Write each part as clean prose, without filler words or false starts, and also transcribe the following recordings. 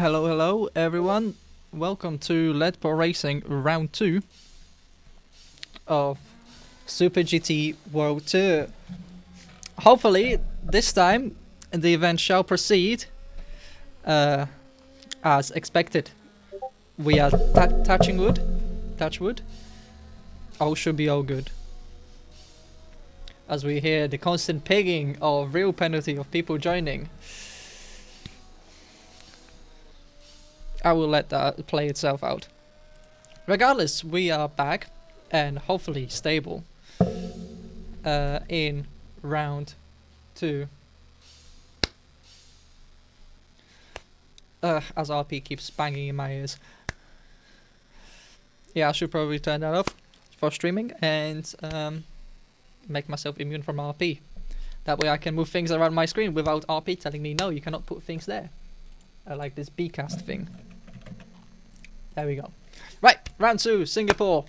Hello, hello, everyone. Welcome to Lead Pro Racing Round 2 of Super GT World Tour. Hopefully, this time the event shall proceed as expected. We are touching wood. Touch wood. All should be all good. As we hear the constant pinging of real penalty of people joining. I will let that play itself out. Regardless, we are back and hopefully stable in round 2. As RP keeps banging in my ears. Yeah, I should probably turn that off for streaming and make myself immune from RP. That way I can move things around my screen without RP telling me, no, you cannot put things there. I like this Bcast thing. There we go. Right, round 2, Singapore.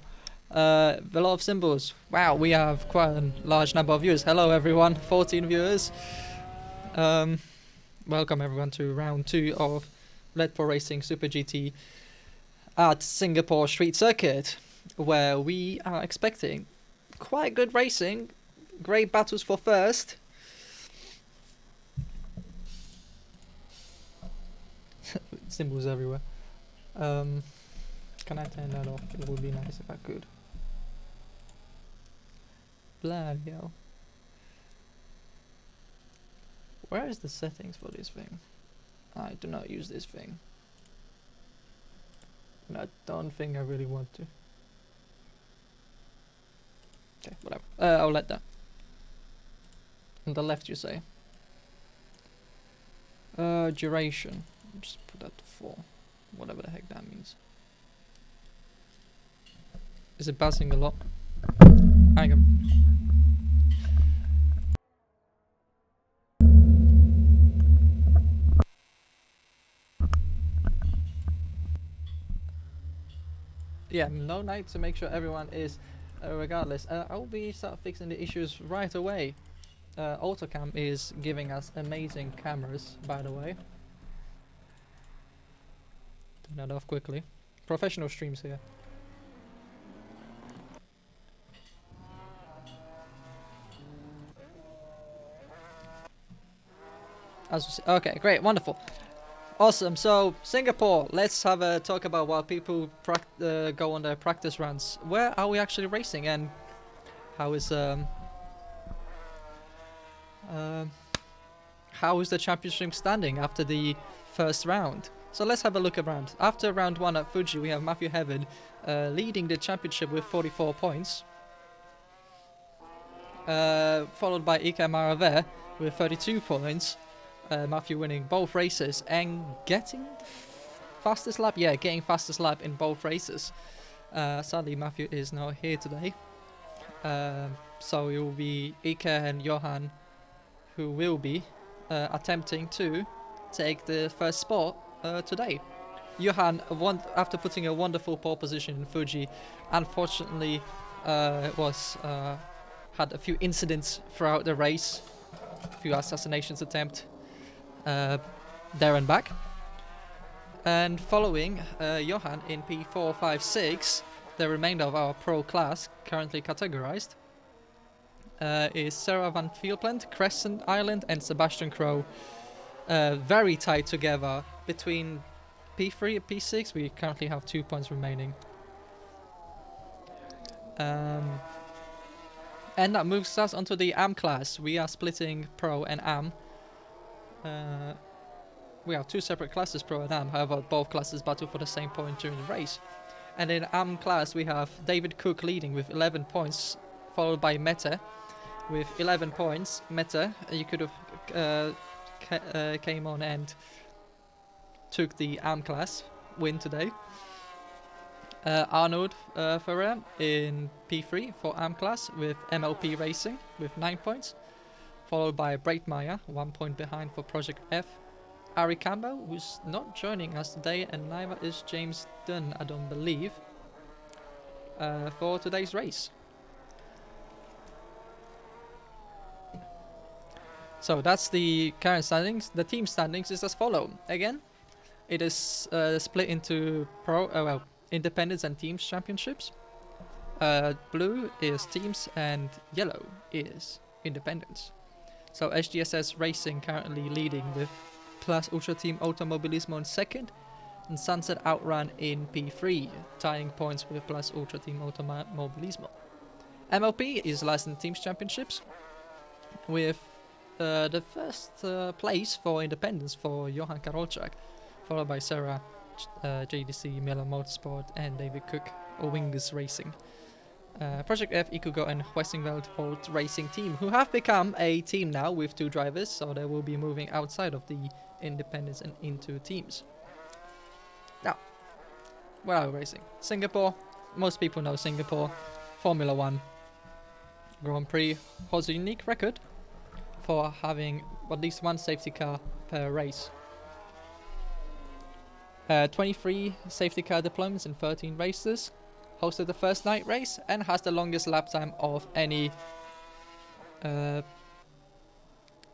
The lot of symbols. Wow, we have quite a large number of viewers. Hello everyone, 14 viewers. Welcome everyone to round 2 of Lead Pro Racing Super GT at Singapore Street Circuit, where we are expecting quite good racing, great battles for first. Symbols everywhere. Can I turn that off? It would be nice if I could. Bloody hell. Where is the settings for this thing? I do not use this thing. And I don't think I really want to. Okay, whatever. I'll let that. On the left you say. Duration. Just put that to 4. Whatever the heck that means. Is it buzzing a lot? Hang on. Yeah, no night to make sure everyone is regardless. I'll be start fixing the issues right away. Autocam is giving us amazing cameras, by the way. Turn that off quickly. Professional streams here. Okay, great, wonderful. Awesome, so Singapore, let's have a talk about while people go on their practice runs. Where are we actually racing and how is the championship standing after the first round? So let's have a look around. After round 1 at Fuji, we have Matthew Heaven leading the championship with 44 points. Followed by Ika Marave with 32 points. Matthew winning both races and getting fastest lap. Yeah, getting fastest lap in both races. Sadly, Matthew is not here today. So it will be Ika and Johan who will be attempting to take the first spot today. Johan, after putting a wonderful pole position in Fuji, unfortunately had a few incidents throughout the race, a few assassinations attempt there and back. And following Johan in P4, 5, 6, the remainder of our pro class currently categorized is Sarah Van Vielplant, Crescent Island and Sebastian Crow. Very tight together between P3 and P6. We currently have 2 points remaining. And that moves us onto the AM class. We are splitting Pro and AM. We have 2 separate classes, Pro and AM, however both classes battle for the same point during the race. And in AM class we have David Cook leading with 11 points, followed by Meta with 11 points. Meta, you could have came on and took the AM class win today. Arnold Ferrer in P3 for AM class with MLP Racing with 9 points, followed by Breitmeyer, 1 point behind for Project F. Ari Campbell, who's not joining us today, and neither is James Dunn, I don't believe, for today's race. So that's the current standings. The team standings is as follows. Again, It is split into independents and teams championships. Blue is teams and yellow is independents. So SGSS Racing currently leading with Plus Ultra Team Automobilismo in second and Sunset Outrun in P3, tying points with Plus Ultra Team Automobilismo. MLP is licensed teams championships with the first place for independents for Johan Karolczak, followed by Sarah, JDC, Miller Motorsport and David Cook or Wingers Racing. Project F, Ikugo and Westingveld Volt Racing Team, who have become a team now with 2 drivers, so they will be moving outside of the independents and into teams. Now, where are we racing? Singapore. Most people know Singapore. Formula 1 Grand Prix holds a unique record for having at least 1 safety car per race. 23 safety car deployments in 13 races. Hosted the first night race and has the longest lap time of any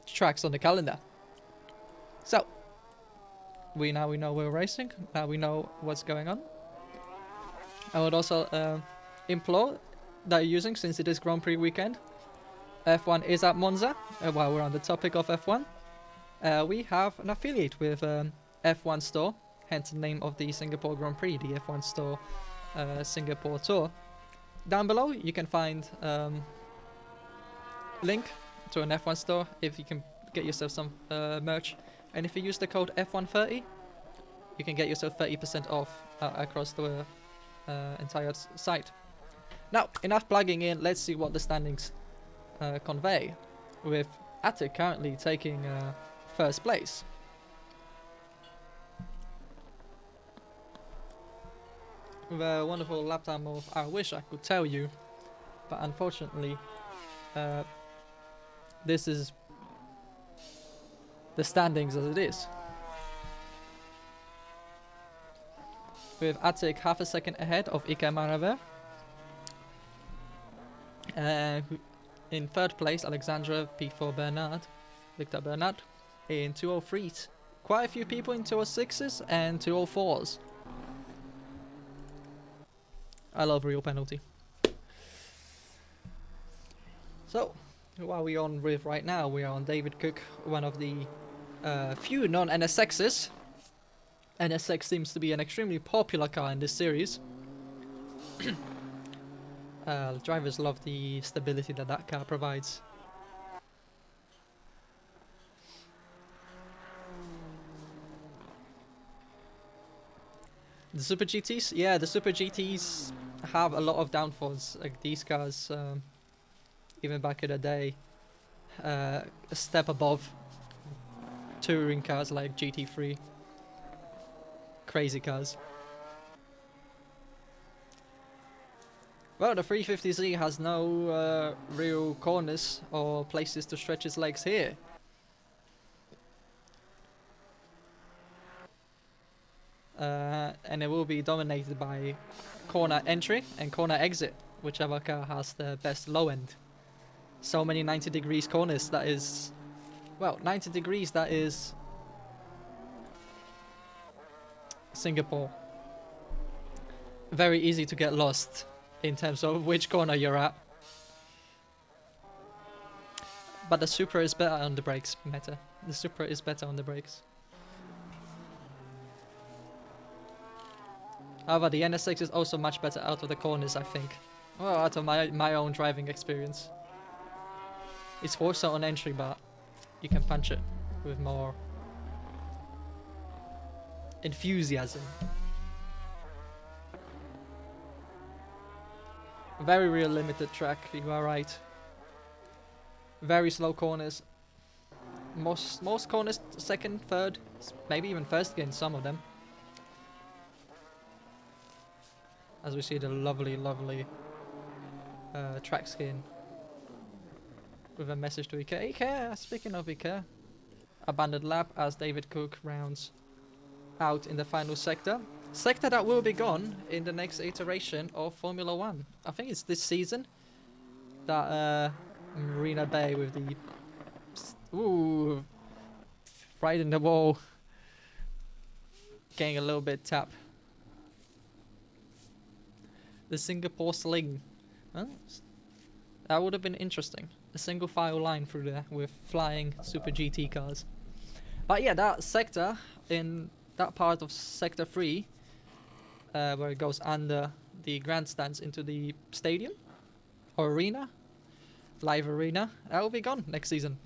tracks on the calendar. So, we know where we're racing, now we know what's going on. I would also implore that you're using, since it is Grand Prix weekend, F1 is at Monza. While we're on the topic of F1, we have an affiliate with F1 Store, hence the name of the Singapore Grand Prix, the F1 Store Singapore Tour. Down below you can find link to an F1 store if you can get yourself some merch, and if you use the code F130 you can get yourself 30% off across the entire site. Now, enough plugging in, let's see what the standings convey, with Attic currently taking first place. With a wonderful lap time of, I wish I could tell you, but unfortunately this is the standings as it is, with Attic half a second ahead of Ike Maraver. In third place, Alexandra P4 Bernard, Victor Bernard, in 203s. Quite a few people in 206s and 204s. I love real penalty. So, what are we on with right now? We are on David Cook, one of the few non-NSXs. NSX seems to be an extremely popular car in this series. Drivers love the stability that that car provides. The Super GTs? Yeah, the Super GTs have a lot of downfalls. Like these cars, even back in the day, a step above touring cars like GT3. Crazy cars. Well, the 350Z has no real corners or places to stretch its legs here. And it will be dominated by corner entry and corner exit, whichever car has the best low end. So many 90 degrees corners, that is... Well, 90 degrees, that is... Singapore. Very easy to get lost in terms of which corner you're at. But the Supra is better on the brakes, Meta. The Supra is better on the brakes. However, the NSX is also much better out of the corners, I think. Well, out of my own driving experience. It's also on entry, but you can punch it with more enthusiasm. Very real limited track, you are right. Very slow corners. Most corners second, third, maybe even first gear in some of them. As we see the lovely track skin with a message to Ike. Ike, speaking of Ike, abandoned lap as David Cook rounds out in the final sector. Sector that will be gone in the next iteration of Formula 1. I think it's this season that Marina Bay with the... Ooh, right in the wall. getting a little bit tap. The Singapore Sling. Well, that would have been interesting. A single file line through there with flying Super GT cars. But yeah, that sector, in that part of Sector 3, where it goes under the grandstands into the stadium, or arena, live arena, that will be gone next season.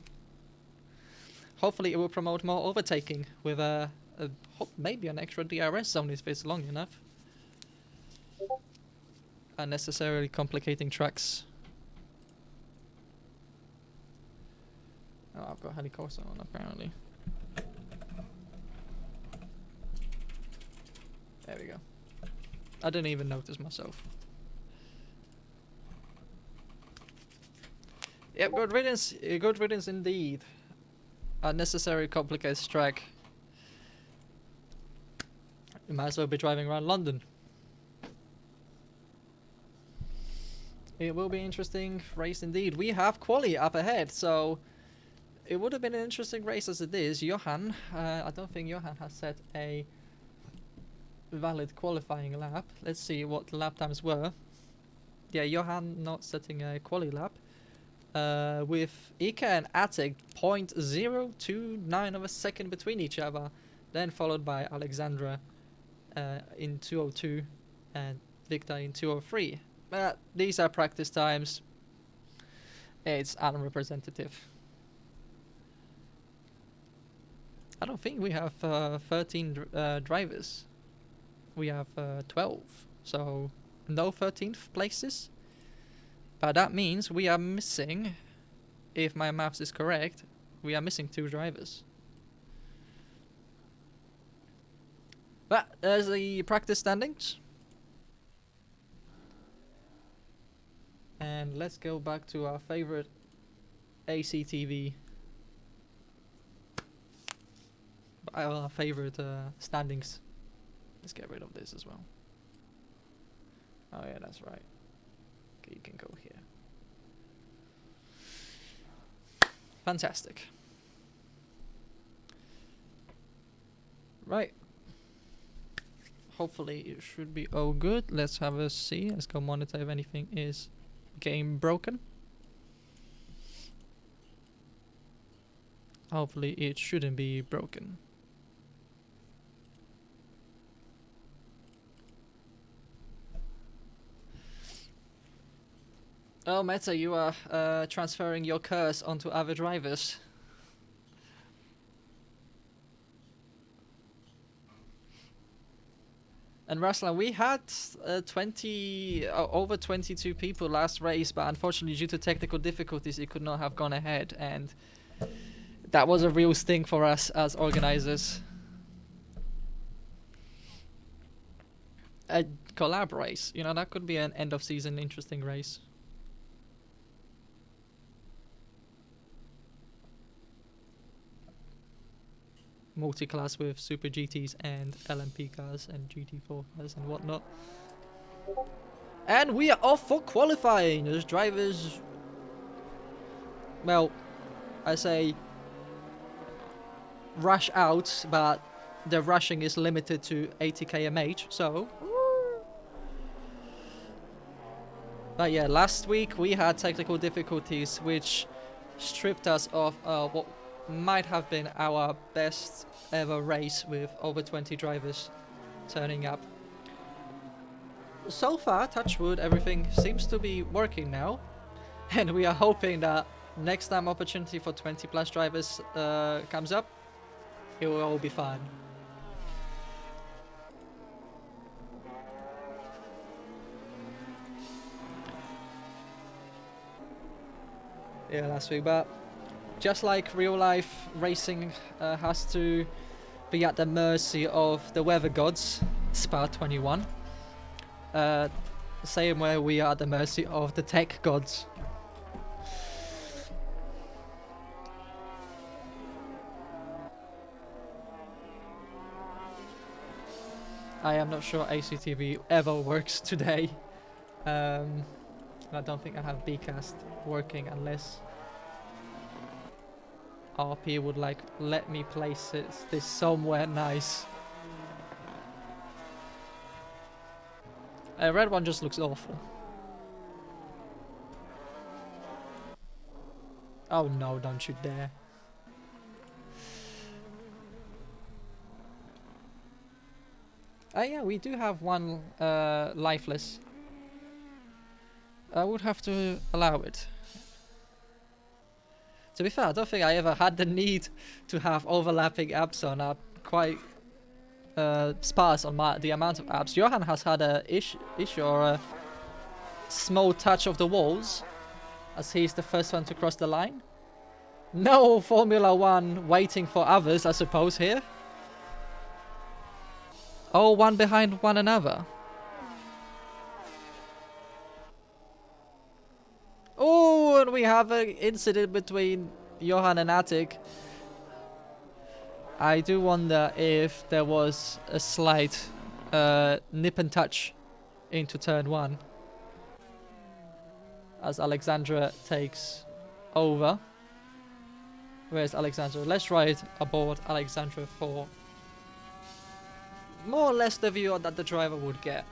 Hopefully it will promote more overtaking with maybe an extra DRS zone if it's long enough. Unnecessarily complicating tracks. Oh, I've got Helicourse on apparently. There we go. I didn't even notice myself. Yep, good riddance. Good riddance indeed. Unnecessary complicated track. You might as well be driving around London. It will be an interesting race indeed. We have quali up ahead, so it would have been an interesting race as it is. Johan, I don't think Johan has set a valid qualifying lap. Let's see what the lap times were. Yeah, Johan not setting a quali lap. With Ika and Attic 0.029 of a second between each other, then followed by Alexandra in 2:02 and Victor in 2:03. But these are practice times. It's unrepresentative. I don't think we have 13 drivers. We have 12, so no 13th places. But that means we are missing, if my maths is correct, we are missing 2 drivers. But there's the practice standings. And let's go back to our favorite ACTV. Our favorite standings. Let's get rid of this as well. Oh yeah, that's right. Okay, you can go here. Fantastic. Right. Hopefully it should be all good. Let's have a see. Let's go monitor if anything is getting broken. Hopefully it shouldn't be broken. Oh, Meta, you are transferring your curse onto other drivers. And Raslan, we had over 22 people last race, but unfortunately due to technical difficulties it could not have gone ahead, and that was a real sting for us as organizers. A collab race, you know, that could be an end of season interesting race. Multi-class with Super GTs and LMP cars and GT4 cars and whatnot. And we are off for qualifying. Those drivers, well, I say rush out, but the rushing is limited to 80 km/h, so. But yeah, last week we had technical difficulties which stripped us of what might have been our best ever race with over 20 drivers turning up. So far, touch wood, everything seems to be working now, and we are hoping that next time opportunity for 20 plus drivers comes up, it will all be fine. Yeah, last week, but just like real life, racing has to be at the mercy of the weather gods, Spa 21. Same way we are at the mercy of the tech gods. I am not sure ACTV ever works today. I don't think I have Bcast working unless RP would like let me place this somewhere nice. Red one just looks awful. Oh no, don't you dare. Yeah, we do have one lifeless. I would have to allow it. To be fair, I don't think I ever had the need to have overlapping apps on. I'm quite sparse on the amount of apps. Johan has had a issue or a small touch of the walls, as he's the first one to cross the line. No Formula 1 waiting for others, I suppose, here. Oh, one behind one another. Oh, and we have an incident between Johan and Attic. I do wonder if there was a slight nip and touch into turn 1 as Alexandra takes over. Where's Alexandra? Let's ride aboard Alexandra for more or less the view that the driver would get.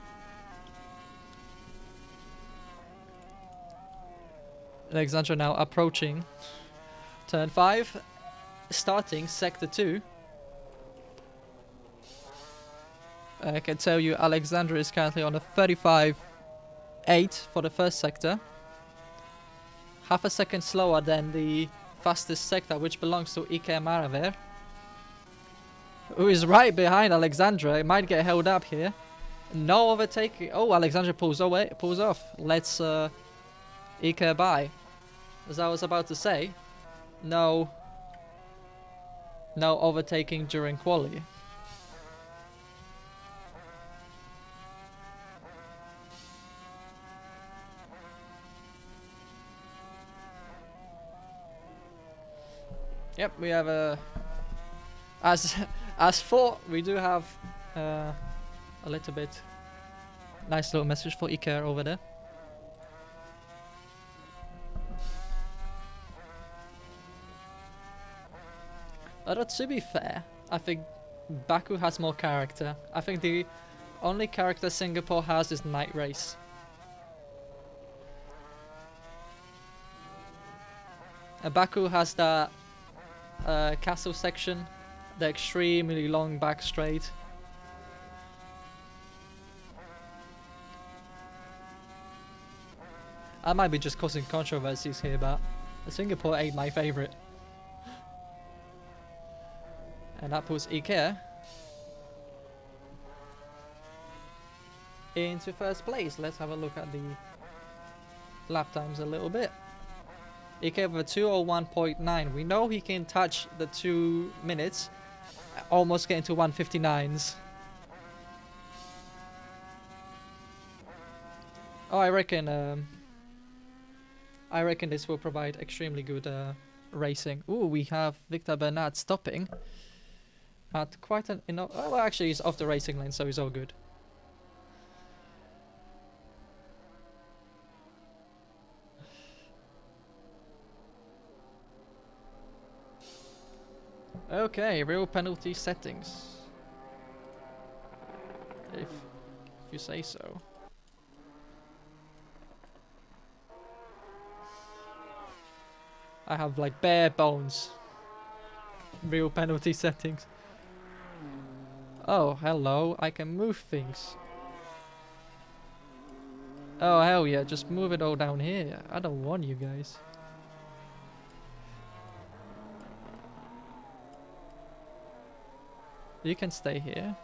Alexandra now approaching turn 5, starting sector 2. I can tell you Alexandra is currently on a 35.8 for the first sector. Half a second slower than the fastest sector, which belongs to Iker Maraver, who is right behind Alexandra. It might get held up here. No overtaking. Oh, Alexandra pulls away, pulls off. Let's Iker by. As I was about to say, no overtaking during quali. Yep, we have a as for we do have a little bit nice little message for Iker over there. But to be fair, I think Baku has more character. I think the only character Singapore has is Night Race. Baku has that castle section, the extremely long back straight. I might be just causing controversies here, but Singapore ain't my favourite. And that puts Iker into first place. Let's have a look at the lap times a little bit. Iker with a 2:01.9. We know he can touch the 2 minutes, almost getting to 1:59s. Oh, I reckon this will provide extremely good racing. Ooh, we have Victor Bernard stopping at quite an oh, well, actually he's off the racing lane, so he's all good. Okay, real penalty settings. If you say so. I have like bare bones real penalty settings. Oh, hello, I can move things. Oh, hell yeah, just move it all down here. I don't want you guys. You can stay here.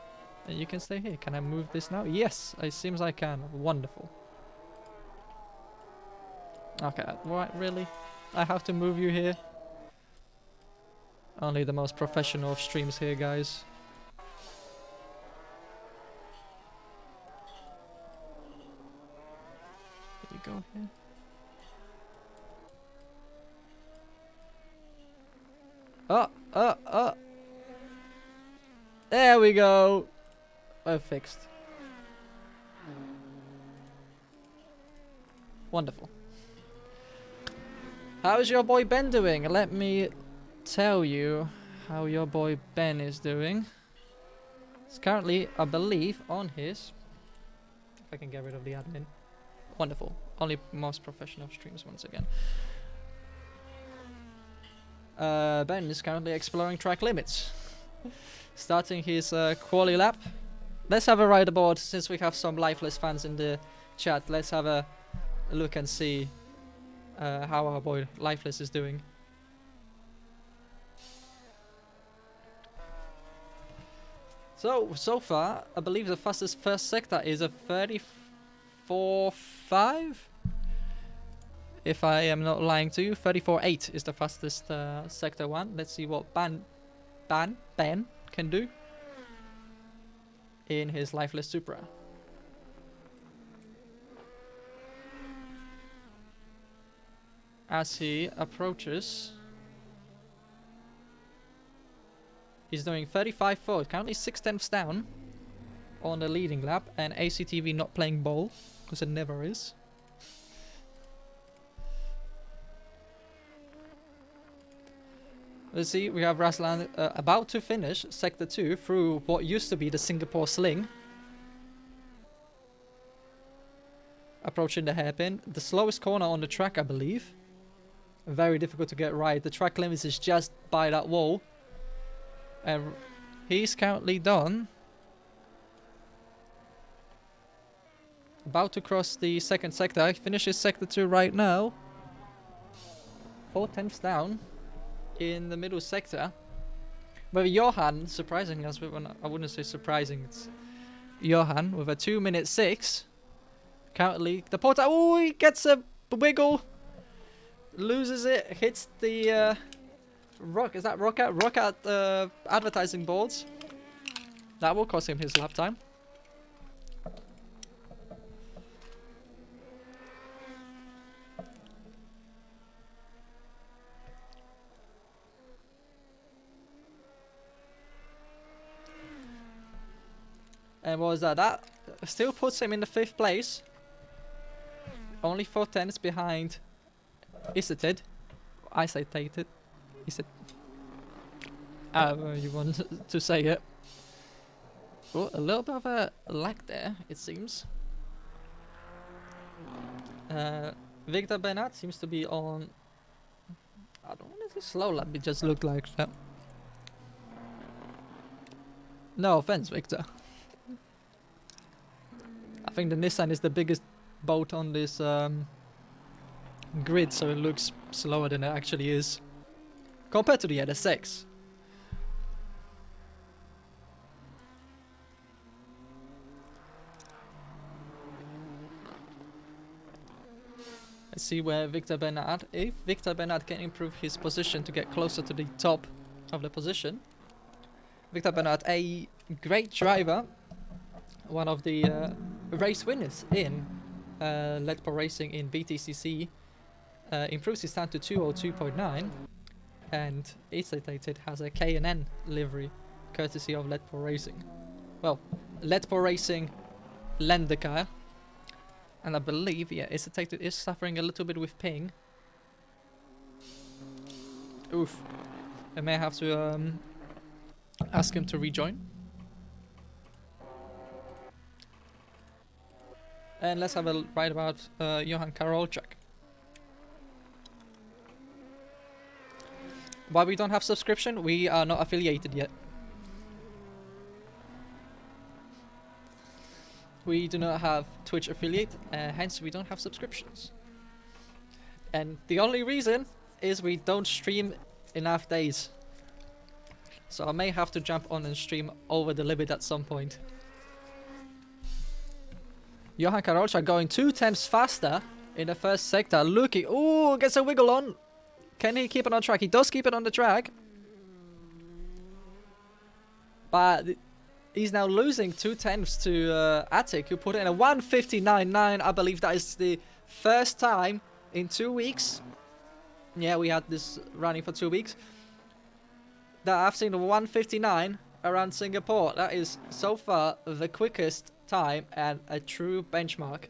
And you can stay here. Can I move this now? Yes, it seems I can. Wonderful. Okay, right, really? I have to move you here? Only the most professional of streams here, guys. There you go here. Oh! There we go! Oh, fixed. Wonderful. How's your boy Ben doing? Let me tell you how your boy Ben is doing. He's currently, I believe, on his If I can get rid of the admin. Wonderful. Only most professional streams once again. Ben is currently exploring track limits. Starting his quali lap. Let's have a ride aboard since we have some lifeless fans in the chat. Let's have a look and see how our boy Lifeless is doing. So far, I believe the fastest first sector is a 34.5. If I am not lying to you, 34.8 is the fastest sector one. Let's see what Ben can do in his Lifeless Supra. As he approaches, he's doing 35.4, currently 6/10 down on the leading lap, and ACTV not playing ball, because it never is. Let's see, we have Raslan about to finish Sector 2 through what used to be the Singapore Sling. Approaching the hairpin. The slowest corner on the track, I believe. Very difficult to get right. The track limits is just by that wall. And he's currently done. About to cross the second sector. He finishes Sector 2 right now. 4/10 down in the middle sector. But Johan surprising us with I wouldn't say surprising, it's Johan with a 2:06. Currently the porter, oh, he gets a wiggle, loses it, hits the rock, is that Rocket advertising boards. That will cost him his lap time. And what was that? That still puts him in the 5th place. Only 4/10 behind Isatid. Isatated. Is it? You want to say it. Oh, a little bit of a lag there, it seems. Victor Bernard seems to be on... I don't want to say slow lap, it just looked like that. No offense, Victor. I think the Nissan is the biggest boat on this grid, so it looks slower than it actually is. Compared to the NSX. Let's see where Victor Bernard, if Victor Bernard can improve his position to get closer to the top of the position. Victor Bernard, a great driver, one of the race winners in Ledport Racing in BTCC, improves his time to 2:02.9, and Isatated has a K&N livery courtesy of Ledport Racing. Well, Ledport Racing lend the car, and I believe, yeah, Isatated is suffering a little bit with ping. Oof. I may have to ask him to rejoin. And let's have a ride about Johan Karolczak. Why we don't have subscription? We are not affiliated yet. We do not have Twitch affiliate, hence we don't have subscriptions. And the only reason is we don't stream enough days. So I may have to jump on and stream over the limit at some point. Johan Karolczak going 2/10 faster in the first sector. Looking, ooh, gets a wiggle on. Can he keep it on track? He does keep it on the track. But he's now losing 2/10 to Attic, who put in a 1:59.9. I believe that is the first time in 2 weeks. Yeah, we had this running for 2 weeks. That I've seen a 1:59 around Singapore. That is so far the quickest time and a true benchmark.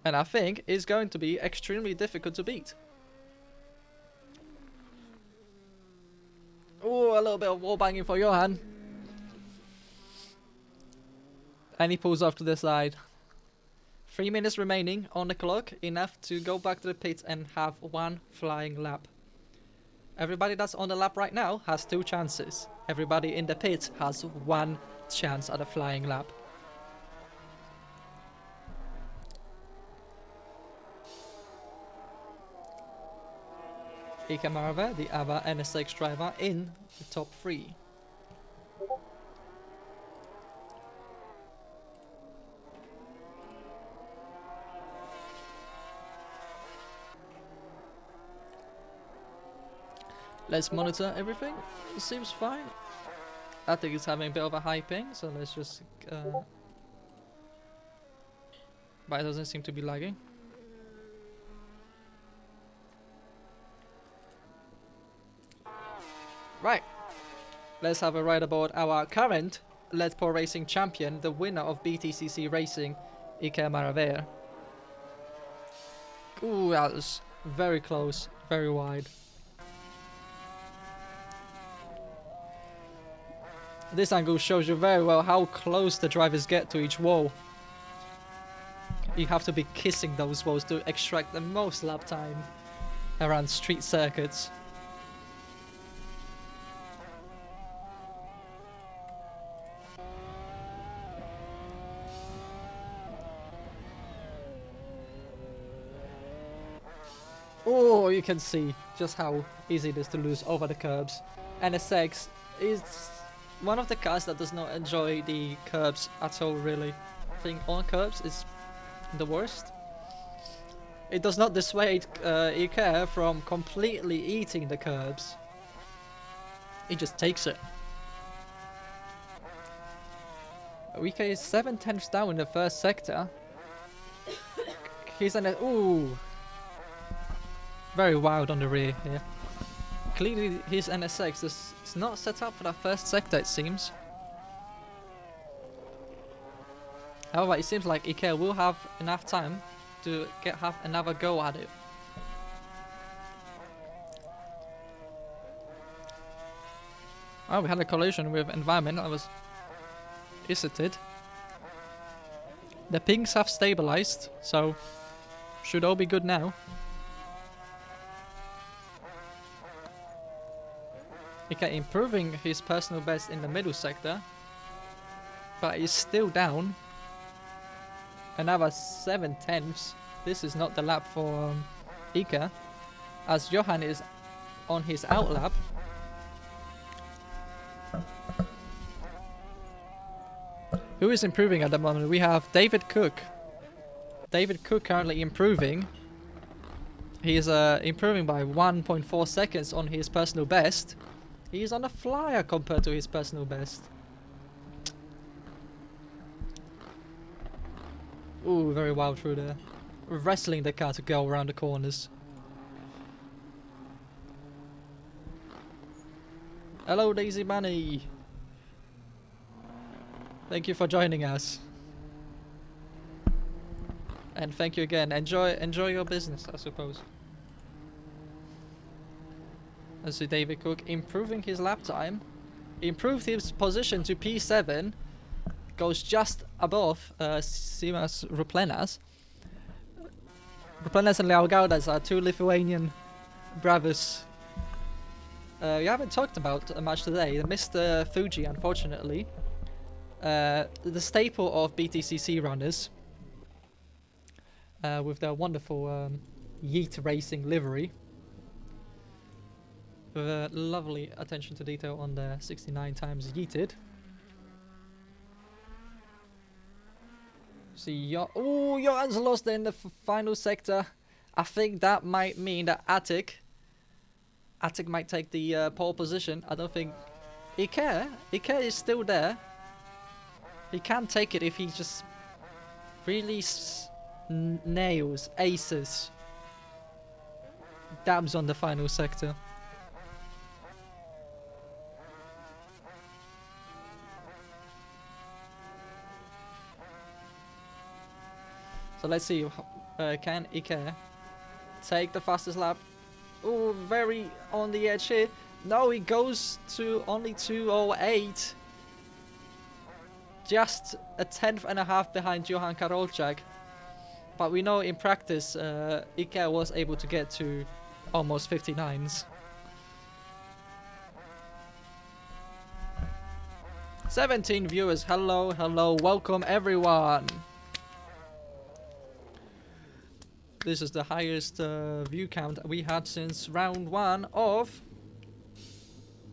And I think it's going to be extremely difficult to beat. Oh, a little bit of wall banging for Johan. And he pulls off to the side. 3 minutes remaining on the clock, enough to go back to the pits and have one flying lap. Everybody that's on the lap right now has 2 chances. Everybody in the pit has 1 chance at a flying lap. Ika Marave, the ABBA NSX driver, in the top 3. Let's monitor everything. It seems fine. I think it's having a bit of a high ping, so let's just... but it doesn't seem to be lagging. Right. Let's have a ride aboard our current Let's Pro Racing champion, the winner of BTCC Racing, Iker Maraver. Ooh, that was very close, very wide. This angle shows you very well how close the drivers get to each wall. You have to be kissing those walls to extract the most lap time around street circuits. Oh, you can see just how easy it is to lose over the curbs. NSX is one of the cars that does not enjoy the curbs at all, really. I think on curbs is the worst. It does not dissuade Iker from completely eating the curbs. He just takes it. Iker is 7/10 down in the first sector. He's in a... Ooh! Very wild on the rear here. Clearly his NSX is not set up for that first sector, it seems. However, it seems like Iker will have enough time to have another go at it. Oh, we had a collision with environment that was exited. The pings have stabilized, so should all be good now. Iker improving his personal best in the middle sector, but he's still down. Another 7/10. This is not the lap for Iker, as Johan is on his out lap. Who is improving at the moment? We have David Cook. David Cook currently improving. He is improving by 1.4 seconds on his personal best. He's on a flyer compared to his personal best. Ooh, very wild through there. Wrestling the car to go around the corners. Hello, Daisy Bunny. Thank you for joining us. And thank you again. Enjoy your business, I suppose. I see David Cook improving his lap time. Improved his position to P7. Goes just above Simas Ruplenas. Ruplenas and Leal Gaudas are 2 Lithuanian brothers. We haven't talked about much today. Mr. Fuji, unfortunately. The staple of BTCC runners. With their wonderful Yeet Racing livery. With a lovely attention to detail on the 69 times yeeted. See, Johan's lost in the final sector. I think that might mean that Attic might take the pole position. I don't think Iker is still there. He can take it if he just really nails, aces, dabs on the final sector. So let's see, can Iker take the fastest lap? Oh, very on the edge here. No, he goes to only 2:08. just a tenth and a half behind Johan Karolczak. But we know in practice, Ike was able to get to almost 59s. 17 viewers, hello, welcome everyone. This is the highest view count we had since round 1 of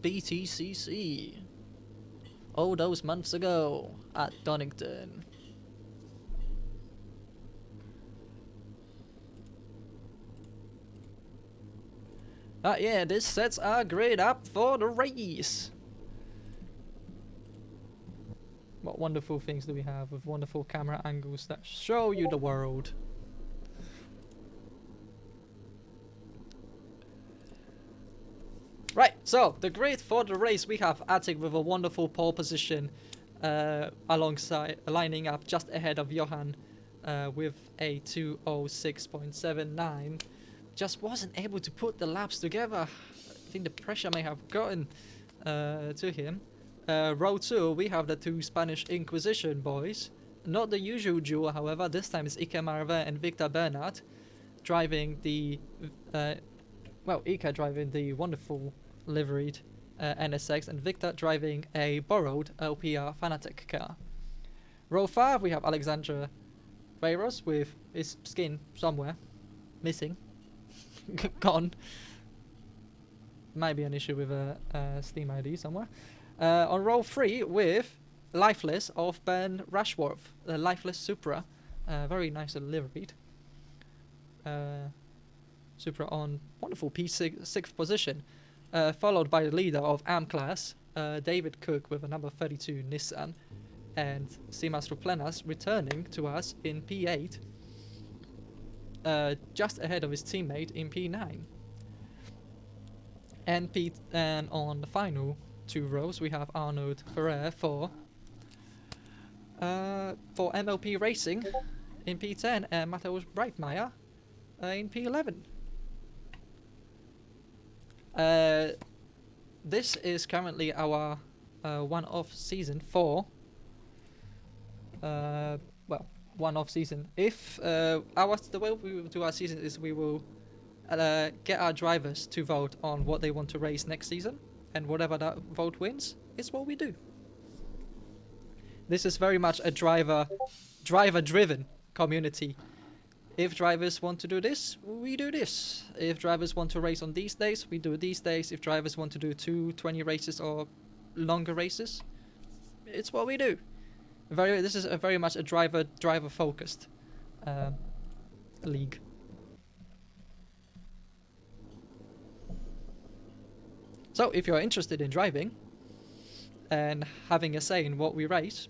BTCC. All those months ago at Donington. Yeah, this sets our grid up for the race. What wonderful things do we have with wonderful camera angles that show you the world. Right, so the grid for the race, we have Attic with a wonderful pole position alongside, lining up just ahead of Johan with a 2:06.79. Just wasn't able to put the laps together. I think the pressure may have gotten to him. Row 2, we have the 2 Spanish Inquisition boys. Not the usual duo, however. This time it's Ike Marve and Victor Bernard driving the Ike driving the wonderful liveried NSX and Victor driving a borrowed LPR Fanatec car. Row 5, we have Alexandra Veiros with his skin somewhere missing. Gone. Might be an issue with a Steam ID somewhere. On row 3 with Lifeless of Ben Rashworth, the Lifeless Supra, very nicely liveried. Supra on wonderful P6 position, followed by the leader of AM class, David Cook with a number 32 Nissan, and Simas Ruplenas returning to us in P8. Just ahead of his teammate in P9. And on the final 2 rows we have Arnold Ferrer for MLP Racing in P10 and Mateusz Breitmeier in P11. This is currently our one-off season for one-off season. If the way we will do our season is we will get our drivers to vote on what they want to race next season, and whatever that vote wins is what we do. This is very much a driver-driven community. If drivers want to do this, we do this. If drivers want to race on these days, we do these days. If drivers want to do 20 races or longer races, it's what we do. This is very much a driver focused league. So if you're interested in driving and having a say in what we race,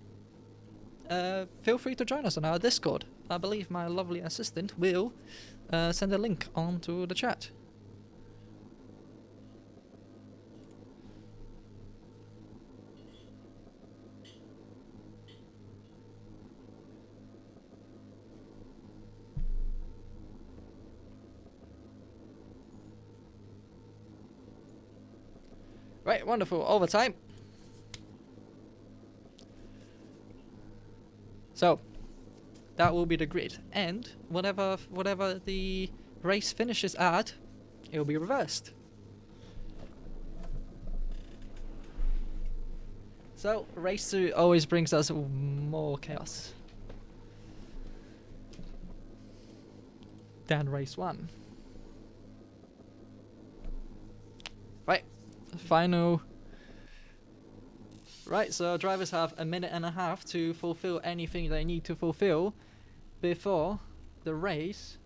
feel free to join us on our Discord. I believe my lovely assistant will send a link onto the chat. Right, wonderful. Overtime. So, that will be the grid. And whatever the race finishes at, it will be reversed. So, race 2 always brings us more chaos than race 1. Right. Final. Right, so drivers have a minute and a half to fulfill anything they need to fulfill before the race.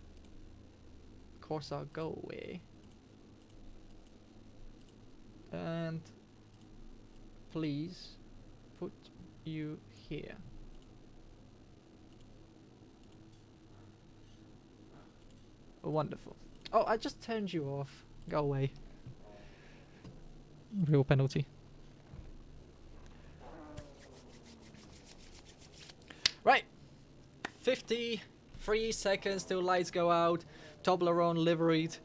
Corsa, go away. And please put you here. Wonderful. Oh, I just turned you off. Go away. Real penalty. Right. 53 seconds till lights go out. Toblerone liveried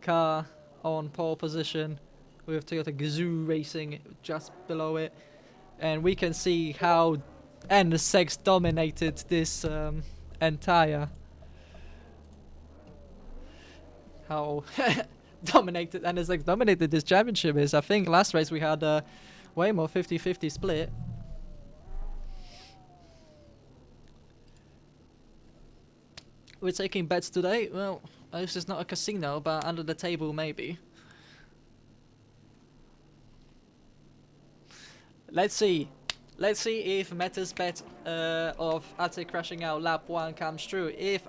car on pole position with Toyota Gazoo Racing just below it. And we can see how NSX dominated this entire... How dominated NSX dominated this championship is. I think last race we had a way more 50-50 split. We're taking bets today. Well, this is not a casino, but under the table maybe. Let's see. Let's see if Meta's bet of Attic crashing out lap 1 comes true. If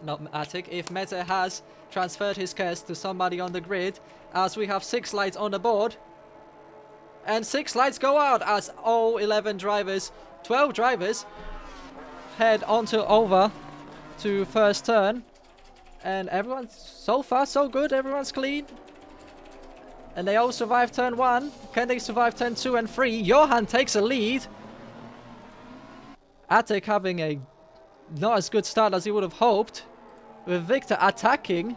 if Meta has transferred his curse to somebody on the grid, as we have 6 lights on the board. And 6 lights go out as all 11 drivers, 12 drivers, head over to first turn. And everyone's, so far so good, everyone's clean. And they all survive turn 1. Can they survive turn 2 and 3? Johan takes a lead. Attic having a not as good start as he would have hoped. With Victor attacking.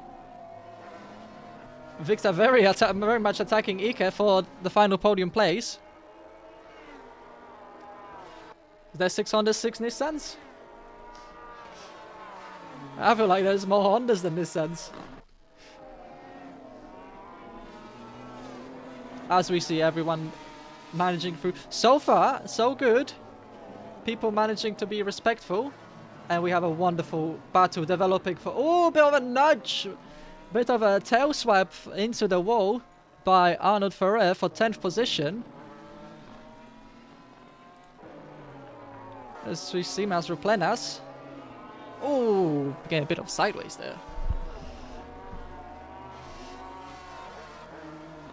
Victor very much attacking Ike for the final podium place. Is there 6 Hondas, 6 Nissans? I feel like there's more Hondas than Nissans. As we see everyone managing through. So far, so good. People managing to be respectful. And we have a wonderful battle developing for... Oh, a bit of a nudge. Bit of a tail swipe into the wall by Arnold Ferrer for 10th position. As we see Mas Replenas. Oh, getting a bit of sideways there.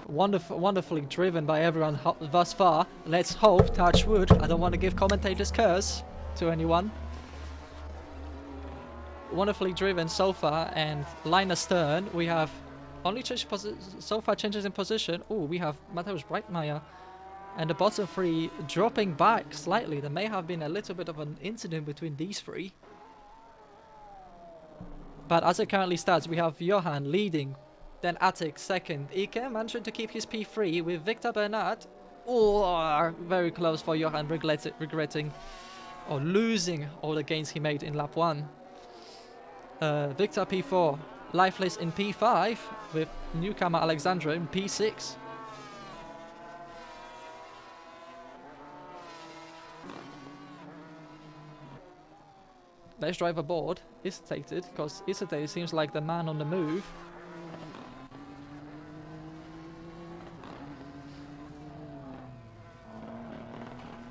Wonderfully driven by everyone thus far. Let's hope, touch wood. I don't want to give commentators curse to anyone. Wonderfully driven so far, and line astern we have only changed so far changes in position. Oh, we have Mateusz Breitmeier and the bottom 3 dropping back slightly. There may have been a little bit of an incident between these 3. But as it currently stands, we have Johan leading, then Attic second. Ike managing to keep his P3 with Victor Bernard. Oh, very close for Johan, regretting or losing all the gains he made in lap 1. Victor P4, lifeless in P5 with newcomer Alexandra in P6. Let's drive aboard. Isitated, because Isitated seems like the man on the move.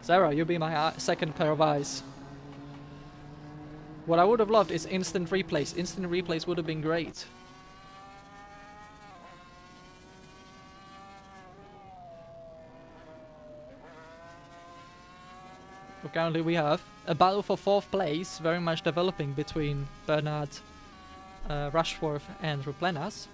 Sarah, you'll be my second pair of eyes. What I would have loved is instant replays. Instant replays would have been great. But currently we have a battle for 4th place, very much developing between Bernard, Rushworth and Replenas.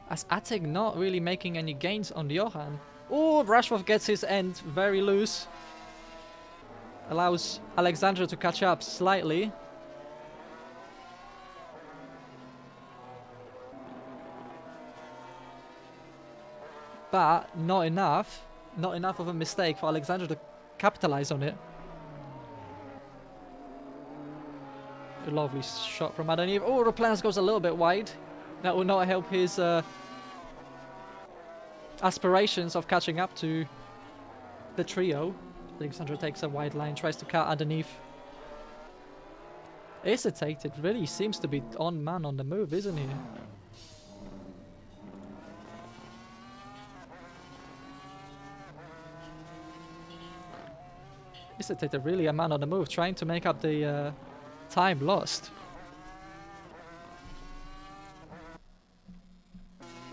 As Attic not really making any gains on Johan. Oh, Rushworth gets his end very loose. Allows Alexandra to catch up slightly. But not enough. Not enough of a mistake for Alexandra to capitalize on it. A lovely shot from Adoniv. Oh, Replenas goes a little bit wide. That will not help his aspirations of catching up to the trio. Alexandra takes a wide line, tries to cut underneath. Isitated really seems to be on man on the move, isn't he? Isitated really a man on the move, trying to make up the time lost.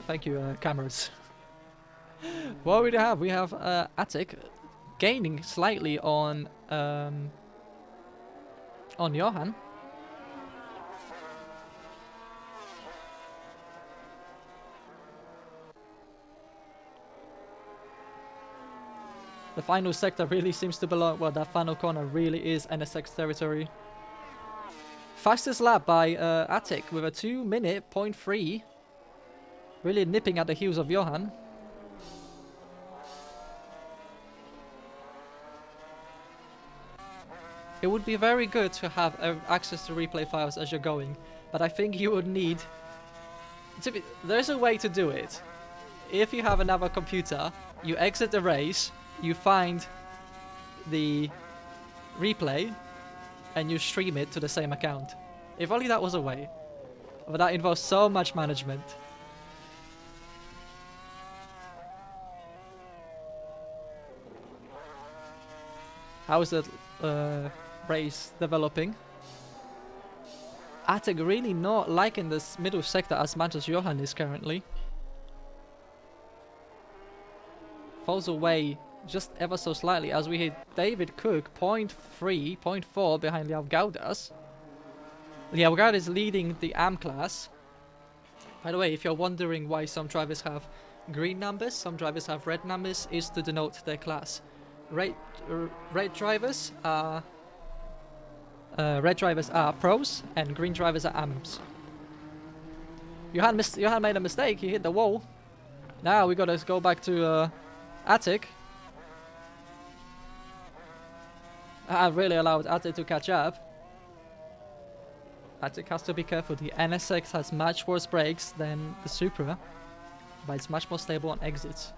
Thank you, cameras. What we have? We have Attic gaining slightly on Johan. The final sector really seems to belong, well, that final corner really is NSX territory. Fastest lap by Attic with a 2-minute 0.3. Really nipping at the heels of Johan. It would be very good to have access to replay files as you're going, but I think you would need there's a way to do it. If you have another computer, you exit the race, you find the replay, and you stream it to the same account. If only that was a way. But that involves so much management. How is that race developing? Attic really not liking this middle sector as much as Johan is currently. Falls away just ever so slightly as we hit David Cook 0.3, 0.4 behind Liao Gaudas. Liao Gaudas is leading the AM class. By the way, if you're wondering why some drivers have green numbers, some drivers have red numbers, is to denote their class. Red drivers are pros and green drivers are AMs. Johan made a mistake, he hit the wall. Now we gotta go back to Attic. I really allowed Attic to catch up. Attic has to be careful. The NSX has much worse brakes than the Supra, but it's much more stable on exits.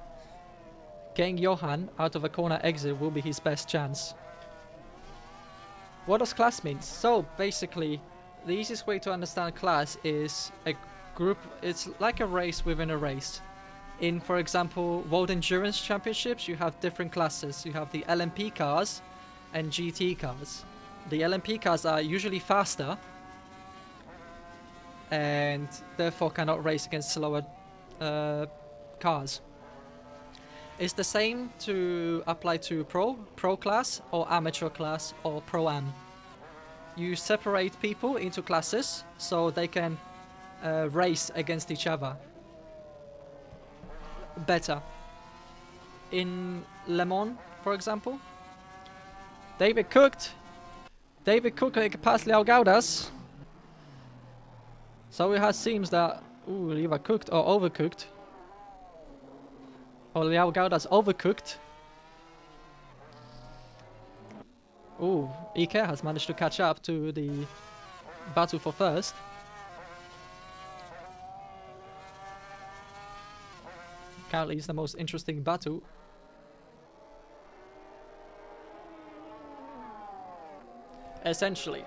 Getting Johan out of a corner exit will be his best chance. What does class mean? So basically, the easiest way to understand class is a group. It's like a race within a race. In, for example, World Endurance Championships, you have different classes. You have the LMP cars and GT cars. The LMP cars are usually faster and therefore cannot race against slower cars. It's the same to apply to pro class or amateur class or pro-am. You separate people into classes so they can race against each other better. In Le Mans, for example, David Cook passed Liao Gaudas. So it seems that either cooked or overcooked. Or Liao Gaudas overcooked. Ike has managed to catch up to the battle for first. Currently is the most interesting battle. Essentially.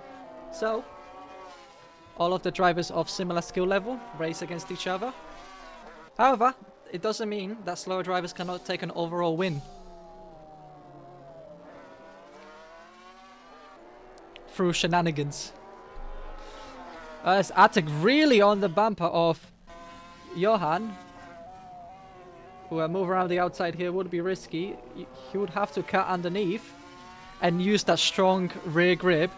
So, all of the drivers of similar skill level race against each other. However, it doesn't mean that slower drivers cannot take an overall win. Through shenanigans. As Attic really on the bumper of Johan. Who move around the outside here would be risky. He would have to cut underneath and use that strong rear grip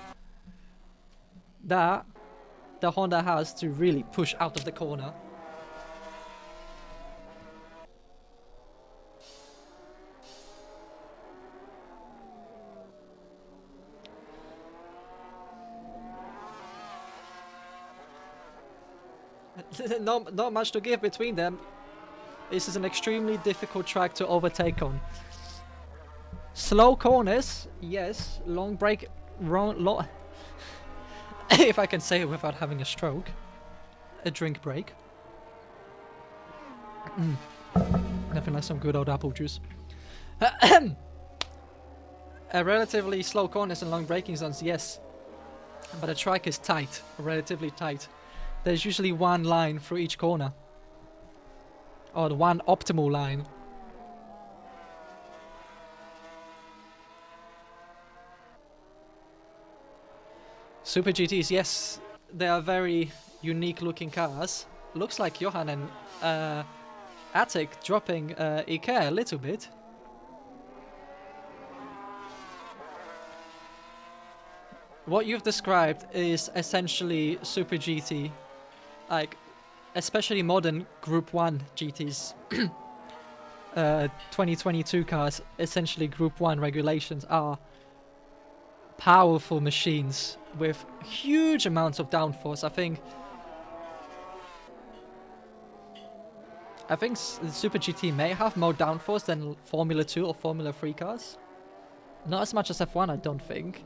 that the Honda has to really push out of the corner. Not much to give between them. This is an extremely difficult track to overtake on. Slow corners, yes. Long break, if I can say it without having a stroke. A drink break. Nothing like some good old apple juice. Relatively slow corners and long braking zones, yes. But the track is tight, relatively tight. There's usually one line through each corner. Or one optimal line. Super GTs, yes, they are very unique looking cars. Looks like Johan and Attic dropping Ike a little bit. What you've described is essentially Super GT, like especially modern Group 1 GTs. 2022 cars, essentially Group 1 regulations, are powerful machines with huge amounts of downforce. I think the Super GT may have more downforce than Formula 2 or Formula 3 cars. Not as much as F1, I don't think.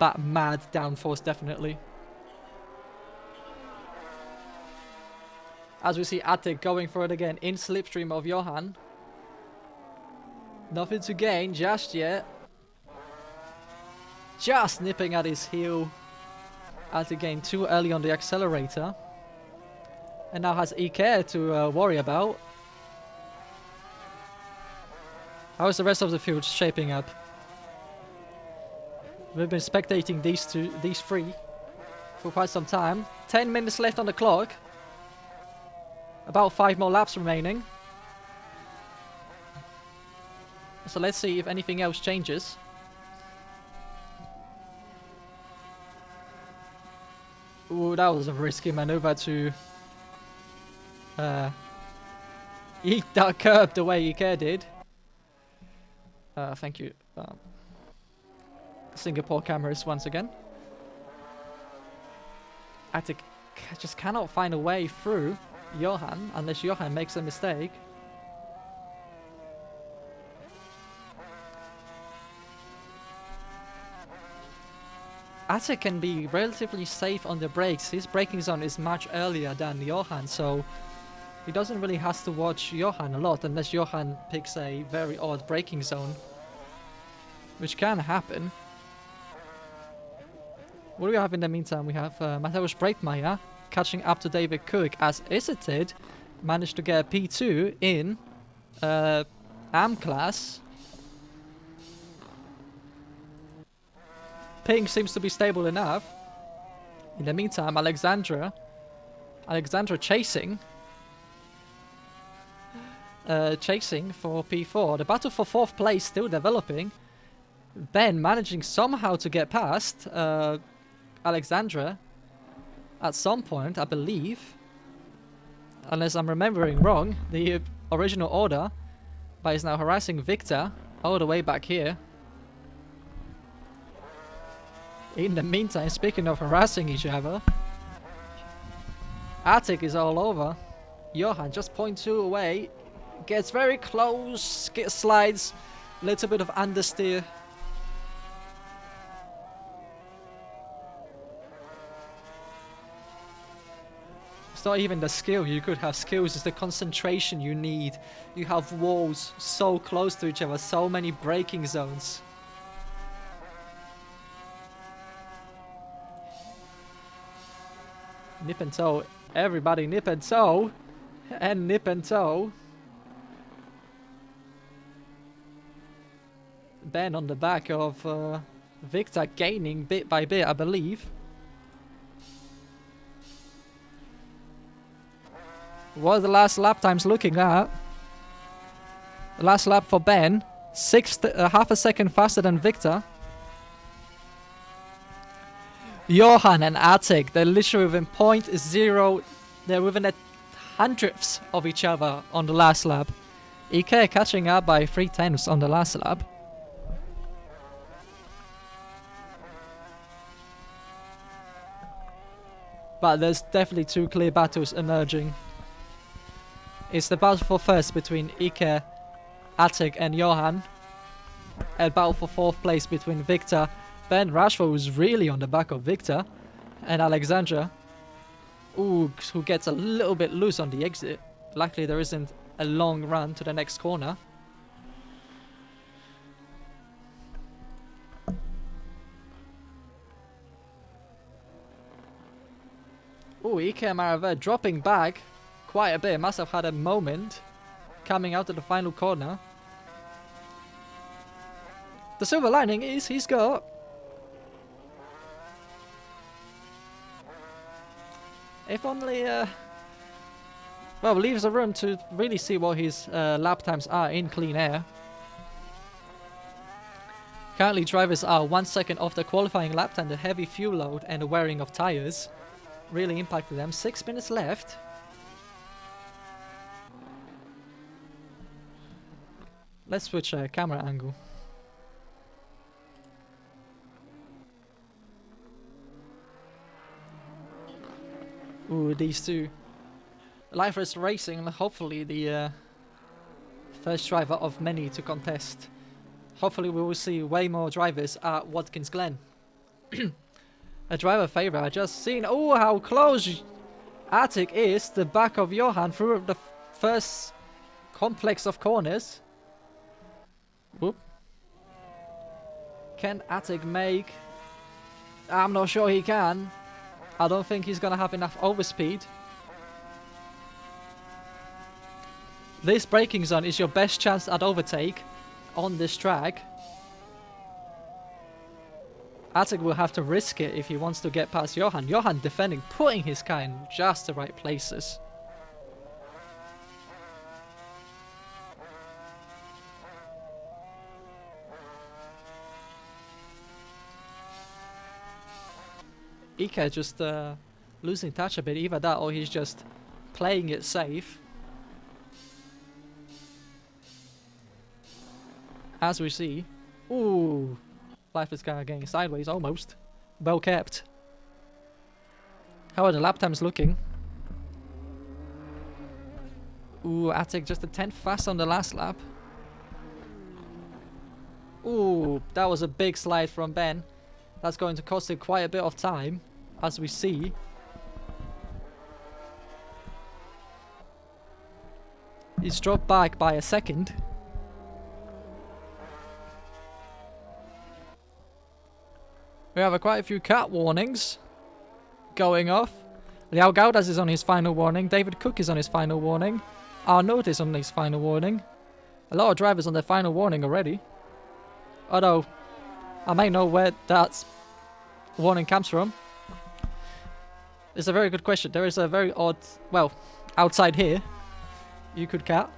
that mad downforce, definitely. As we see Attic going for it again in slipstream of Johan. Nothing to gain just yet. Just nipping at his heel. Attic again too early on the accelerator. And now has Iker to worry about. How is the rest of the field shaping up? We've been spectating these three for quite some time. 10 minutes left on the clock. About 5 more laps remaining. So let's see if anything else changes. Ooh, that was a risky maneuver to eat that curb the way Iker did. Thank you. Singapore cameras once again. Attic just cannot find a way through Johan unless Johan makes a mistake. Attic can be relatively safe on the brakes. His braking zone is much earlier than Johan, so he doesn't really have to watch Johan a lot unless Johan picks a very odd braking zone, which can happen. What do we have in the meantime? We have Mateusz Breitmeier catching up to David Cook, as Isertid managed to get a P2 in AM class. Ping seems to be stable enough. In the meantime, Alexandra chasing for P4. The battle for 4th place still developing. Ben managing somehow to get past Alexandra at some point, I believe. Unless I'm remembering wrong, the original order. But is now harassing Victor all the way back here. In the meantime, speaking of harassing each other, Attic is all over. Johan just 0.2 away. Gets very close, slides, little bit of understeer. It's not even the skill. You could have skills, it's the concentration you need. You have walls so close to each other, so many braking zones. Nip and toe. Everybody nip and toe. And nip and toe. Ben on the back of Victor, gaining bit by bit, I believe. What are the last lap times looking at? The last lap for Ben. Half a second faster than Victor. Johan and Attic, they're literally within 0.0, they're within a hundredths of each other on the last lap. Iker catching up by 0.3 on the last lap. But there's definitely two clear battles emerging. It's the battle for first between Iker, Attic and Johan. And battle for 4th place between Victor, Ben Rashford, who's really on the back of Victor, and Alexandra, who gets a little bit loose on the exit. Luckily there isn't a long run to the next corner. Ooh, Iker Maraver dropping back quite a bit. Must have had a moment coming out of the final corner. The silver lining is he's got if only well, leaves a room to really see what his lap times are in clean air. Currently drivers are 1 second off the qualifying lap time. The heavy fuel load and the wearing of tires really impacted them. 6 minutes left. Let's switch camera angle. Ooh, these two. Life is Racing, hopefully the first driver of many to contest. Hopefully we will see way more drivers at Watkins Glen. a driver favorite. I just seen, oh, how close Attic is the back of Johan through the first complex of corners. Whoop. Can Attic make? I'm not sure he can. I don't think he's gonna have enough overspeed. This braking zone is your best chance at overtake on this track. Attic will have to risk it if he wants to get past Johan. Johan defending, putting his car in just the right places. Ike just losing touch a bit, either that or he's just playing it safe. As we see, ooh, lifeless car going sideways almost. Well kept. How are the lap times looking? Ooh, Attic just a tenth fast on the last lap. Ooh, that was a big slide from Ben. That's going to cost him quite a bit of time, as we see. He's dropped back by a second. We have quite a few cat warnings going off. Liao Gaudas is on his final warning. David Cook is on his final warning. Arnaud is on his final warning. A lot of drivers on their final warning already. Although, I may know where that warning comes from. It's a very good question. There is a very odd... Well, outside here, you could cat.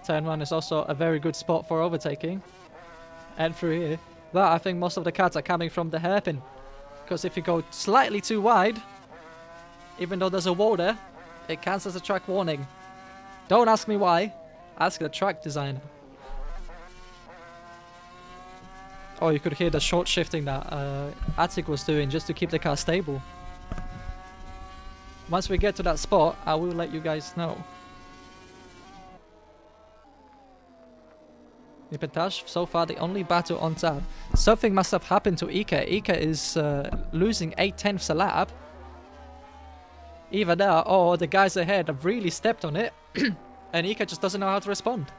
Turn 1 is also a very good spot for overtaking. And through here. But I think most of the cats are coming from the hairpin. Because if you go slightly too wide, even though there's a wall there, it counts as a track warning. Don't ask me why. Ask the track designer. Oh, you could hear the short shifting that Attic was doing just to keep the car stable. Once we get to that spot, I will let you guys know. Nipetash, so far the only battle on tap. Something must have happened to Ike. Ike is losing 8/10 a lap. Either that or the guys ahead have really stepped on it and Ike just doesn't know how to respond.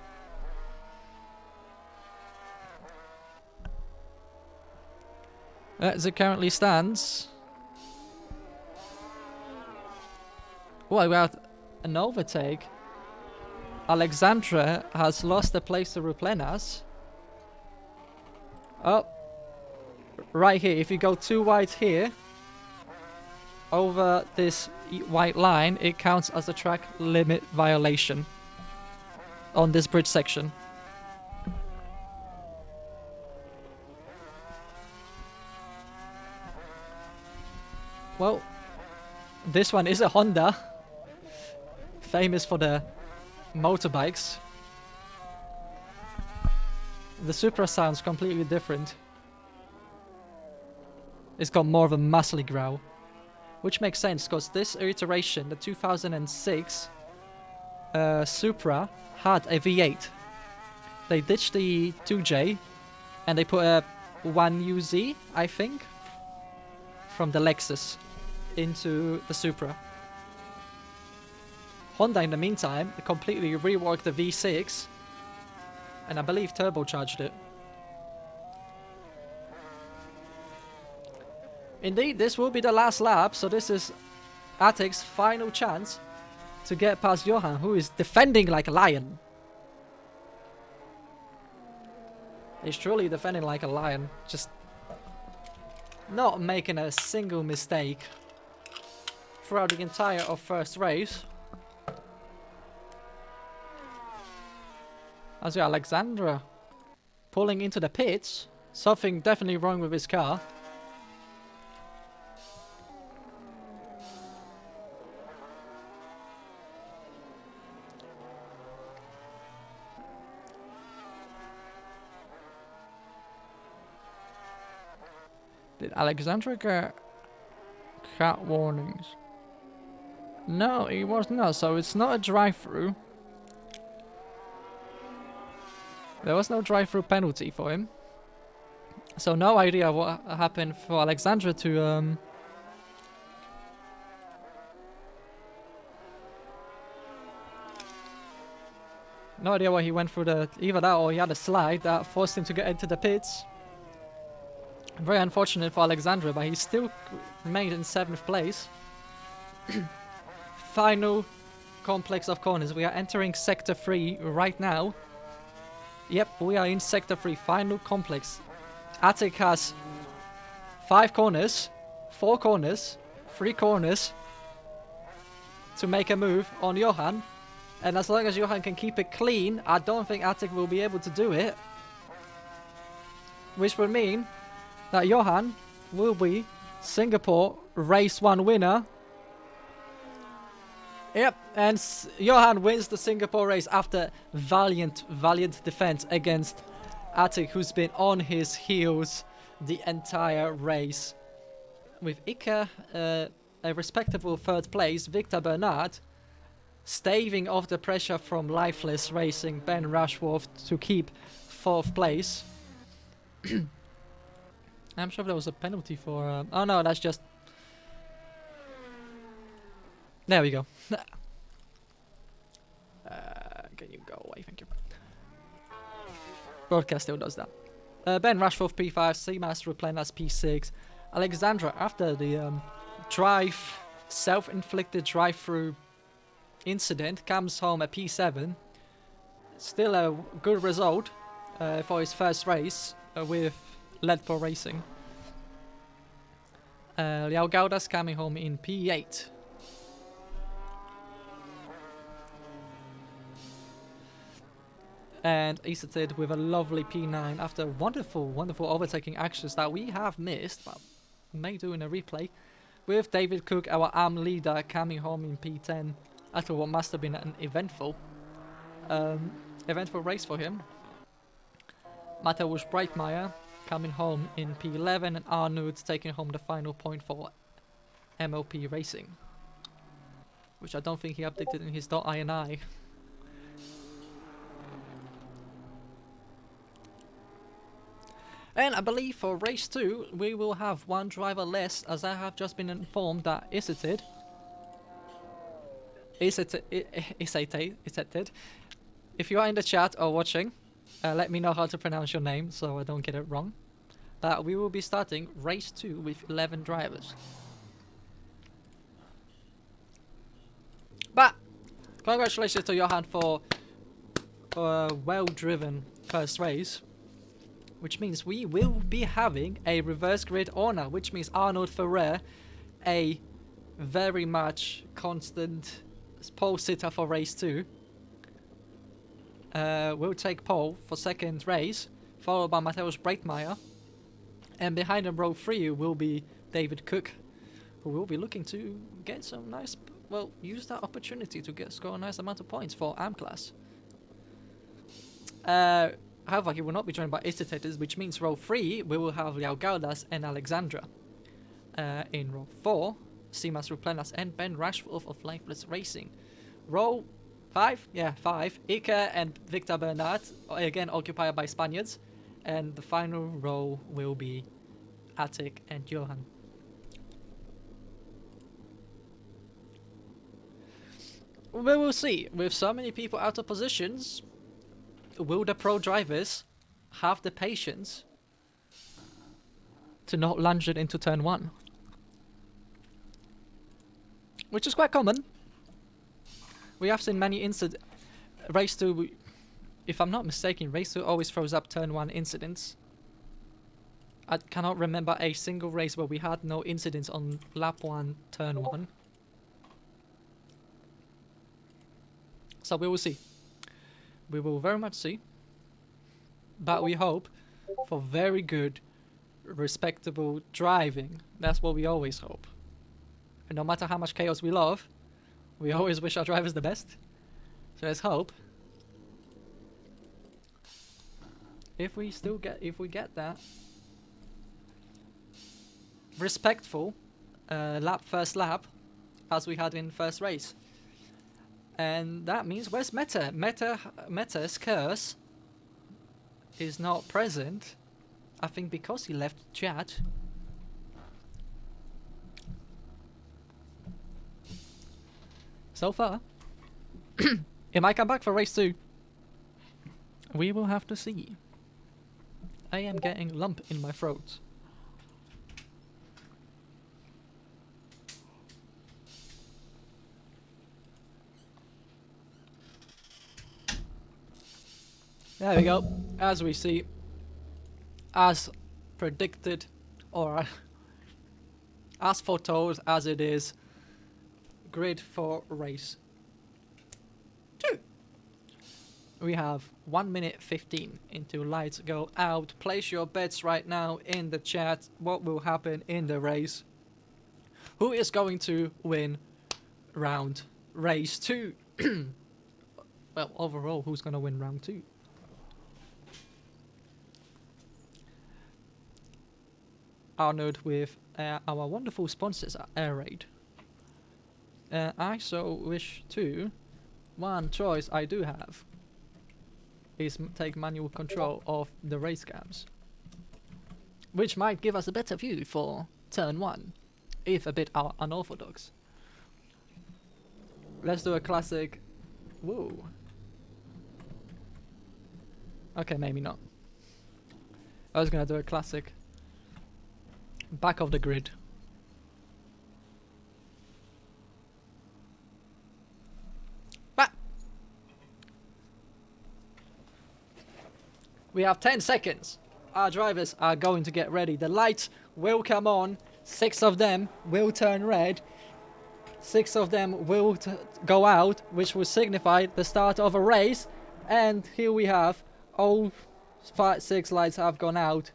As it currently stands. Well, we have an overtake. Alexandra has lost the place to Ruplenas. Oh. Right here. If you go too wide here, over this white line, it counts as a track limit violation on this bridge section. Well, this one is a Honda. Famous for the motorbikes. The Supra sounds completely different. It's got more of a muscly growl. Which makes sense, because this iteration, the 2006 Supra, had a V8. They ditched the 2J, and they put a 1UZ, I think, from the Lexus into the Supra. Honda, in the meantime, completely reworked the V6, and I believe turbocharged it. Indeed, this will be the last lap, so this is Attic's final chance to get past Johan, who is defending like a lion. He's truly defending like a lion, just not making a single mistake throughout the entire of first race. As we Alexandra pulling into the pits, something definitely wrong with his car. Did Alexandra get cat warnings? No, he was not, so it's not a drive-through. There was no drive-through penalty for him. So no idea what happened for Alexandra to no idea why he went through either that or he had a slide that forced him to get into the pits. Very unfortunate for Alexandra, but he still remained in 7th place. Final complex of corners. We are entering sector 3 right now. Yep, we are in sector 3, final complex. Attic has 5 corners, 4 corners, 3 corners to make a move on Johan. And as long as Johan can keep it clean, I don't think Attic will be able to do it. Which will mean that Johan will be Singapore Race 1 winner. Yep, and Johan wins the Singapore race after valiant defense against Attic, who's been on his heels the entire race. With Ika a respectable 3rd place, Victor Bernard staving off the pressure from Lifeless Racing, Ben Rushworth to keep 4th place. I'm sure there was a penalty for... oh no, that's just... There we go. Can you go away? Thank you. Broadcast still does that. Ben Rushforth P5, Seamas Replenas P6. Alexandra, after the self-inflicted drive-through incident, comes home at P7. Still a good result for his first race with Ledpo Racing. Liao Gaudas coming home in P8. And Isatid with a lovely P9 after wonderful overtaking actions that we have missed, but may do in a replay. With David Cook, our AM leader, coming home in P10 after what must have been an eventful race for him. Mateusz Breitmeier coming home in P11 and Arnoud taking home the final point for MLP Racing, which I don't think he updated in his .ini. And I believe for race 2 we will have 1 driver less, as I have just been informed that Isatid, if you are in the chat or watching, let me know how to pronounce your name so I don't get it wrong. But we will be starting race 2 with 11 drivers. But congratulations to Johan for a well-driven first race. Which means we will be having a reverse grid honor, which means Arnold Ferrer, a very much constant pole sitter for race 2, will take pole for 2nd race, followed by Mateusz Breitmeier. And behind him, row 3 will be David Cook, who will be looking to get some nice, well, use that opportunity to score a nice amount of points for AM class. However, he will not be joined by Istatators, which means row 3 we will have Liao Gaudas and Alexandra. In row 4, Seamas Replenas and Ben Rushforth of Lifeless Racing. Row 5, yeah, 5, Ike and Victor Bernard, again occupied by Spaniards. And the final row will be Attic and Johan. We will see. With so many people out of positions, will the pro drivers have the patience to not lunge it into turn 1? Which is quite common. We have seen many race 2, if I'm not mistaken, race 2 always throws up turn 1 incidents. I cannot remember a single race where we had no incidents on lap 1, turn 1. So we will see. We will very much see. But we hope for very good, respectable driving. That's what we always hope. And no matter how much chaos we love, we always wish our drivers the best. So let's hope. If we get that respectful first lap as we had in first race. And that means, where's Meta? Meta's curse is not present. I think because he left chat. So far, it might come back for race 2. We will have to see. I am getting lump in my throat. There we go. As we see, as predicted, or as foretold as it is, grid for race 2. We have 1 minute 15 until lights go out. Place your bets right now in the chat. What will happen in the race? Who is going to win round race 2? Well, overall, who's going to win round 2? Honored with our wonderful sponsors at Air Raid. I so wish to. One choice I do have is take manual control of the race cams, which might give us a better view for turn 1, if a bit unorthodox. Let's do a classic. Whoa. Okay, maybe not. I was gonna do a classic back of the grid. But we have 10 seconds. Our drivers are going to get ready. The lights will come on. 6 of them will turn red. 6 of them will go out, which will signify the start of a race. And here we have all 6 lights have gone out,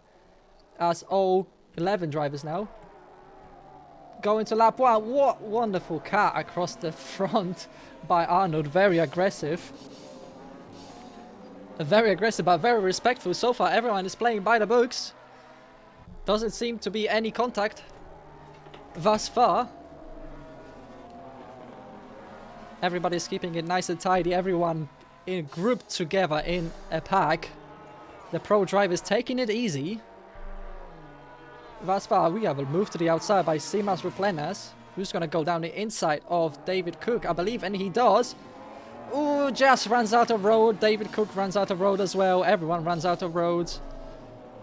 as all 11 drivers now going to lap 1. What wonderful cut across the front by Arnold. Very aggressive. Very aggressive, but very respectful. So far, everyone is playing by the books. Doesn't seem to be any contact thus far. Everybody's keeping it nice and tidy. Everyone grouped together in a pack. The pro driver is taking it easy. Thus far, we have a move to the outside by Simas Replenas, who's going to go down the inside of David Cook, I believe, and he does. Ooh, just runs out of road. David Cook runs out of road as well. Everyone runs out of roads.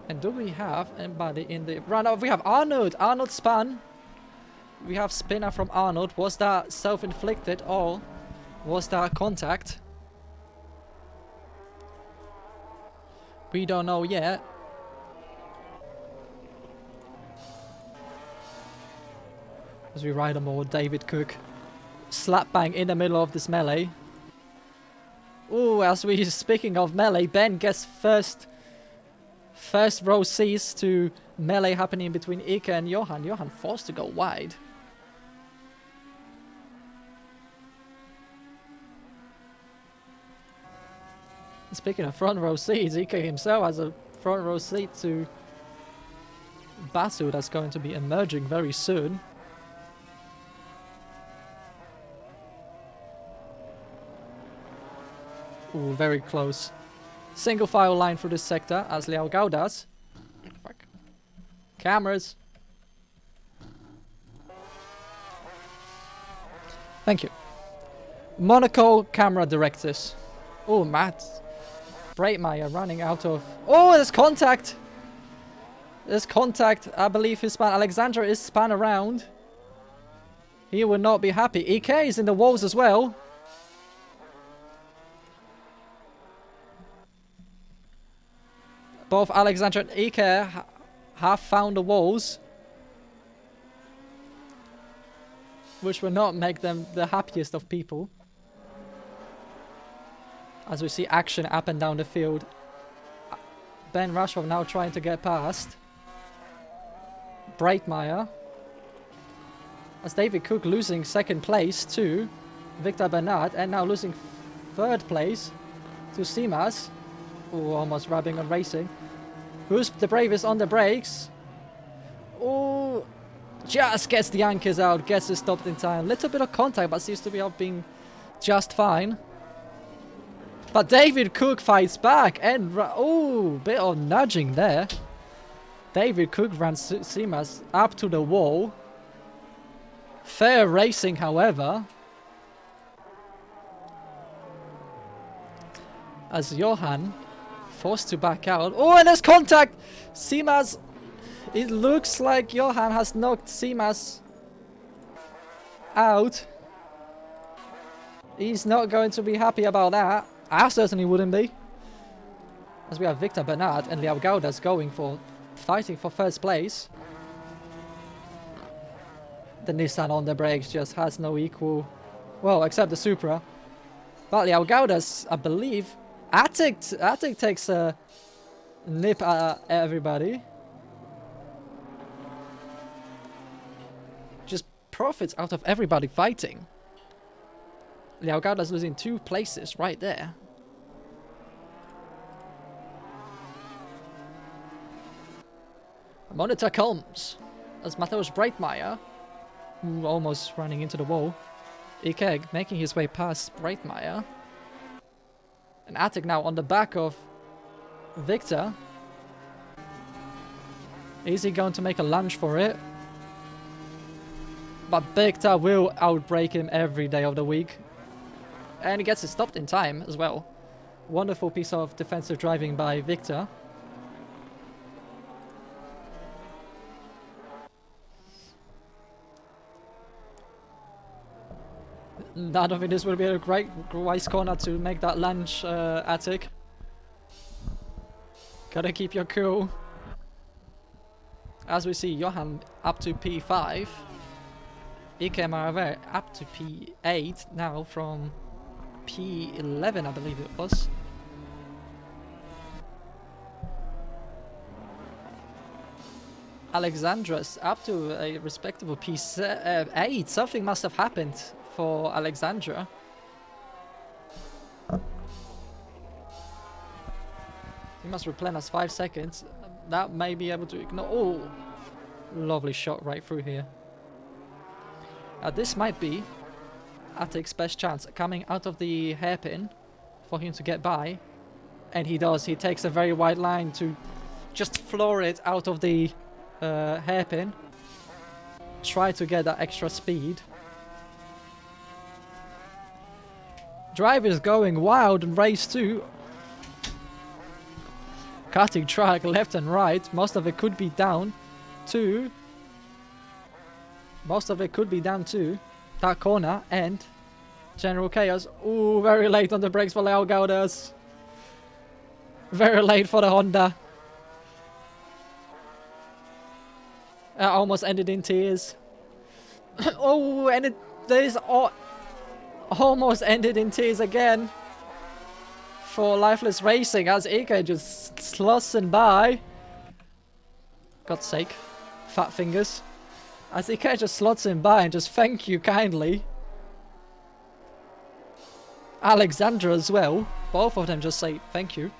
And do we have anybody in the run? We have Arnold. Arnold spun. We have spinner from Arnold. Was that self-inflicted or was that contact? We don't know yet. As we ride on more, David Cook slap bang in the middle of this melee. Ooh, as we speaking of melee, Ben gets first row C's to melee happening between Ike and Johan. Johan forced to go wide. Speaking of front row seats, Ike himself has a front row seat to Basu that's going to be emerging very soon. Ooh, very close. Single file line through this sector as Liao Gao does. Fuck. Cameras. Thank you. Monaco camera directors. Oh, Matt. Breitmeyer running out of... Oh, there's contact! There's contact. I believe his span. Alexander is spun around. He will not be happy. EK is in the walls as well. Both Alexander and Ike have found the walls, which will not make them the happiest of people. As we see action up and down the field. Ben Rashford now trying to get past. Breitmeyer. As David Cook losing second place to Victor Bernard and now losing third place to Simas. Ooh, almost rubbing on racing. Who's the bravest on the brakes? Ooh, just gets the anchors out, gets it stopped in time. Little bit of contact, but seems to be being just fine. But David Cook fights back and oh, bit of nudging there. David Cook runs Simas up to the wall. Fair racing, however. As Johan forced to back out. Oh, and there's contact! Simas, it looks like Johan has knocked Simas out. He's not going to be happy about that. I certainly wouldn't be. As we have Victor Bernard and Leao Gaudas fighting for first place. The Nissan on the brakes just has no equal. Well, except the Supra. But Leao Gaudas, I believe. Attic takes a nip at everybody. Just profits out of everybody fighting. Leao Gaudas losing 2 places right there. Monitor comes as Mateusz Breitmeier, almost running into the wall. Ikeg making his way past Breitmeier. And Attic now on the back of Victor. Is he going to make a lunge for it? But Victor will outbrake him every day of the week. And he gets it stopped in time as well. Wonderful piece of defensive driving by Victor. None of it will be a great wise corner to make that lunge, Attic. Gotta keep your cool. As we see Johan up to P5. Ike Maraver up to P8 now from P11, I believe it was. Alexandra's up to a respectable P8. Something must have happened for Alexandra. He must replenish 5 seconds. That may be able to ignore. Oh, lovely shot right through here. This might be Attic's best chance coming out of the hairpin for him to get by. And he does. He takes a very wide line to just floor it out of the hairpin. Try to get that extra speed. Drivers going wild in race 2. Cutting track left and right. Most of it could be down to that corner and general chaos. Ooh, very late on the brakes for Leao Gaudas. Very late for the Honda. Almost ended in tears. Oh, and there's almost ended in tears again for Lifeless Racing as Ike just slossing by. God's sake, fat fingers. As Ike just slots him by and just thank you kindly. Alexandra as well. Both of them just say thank you.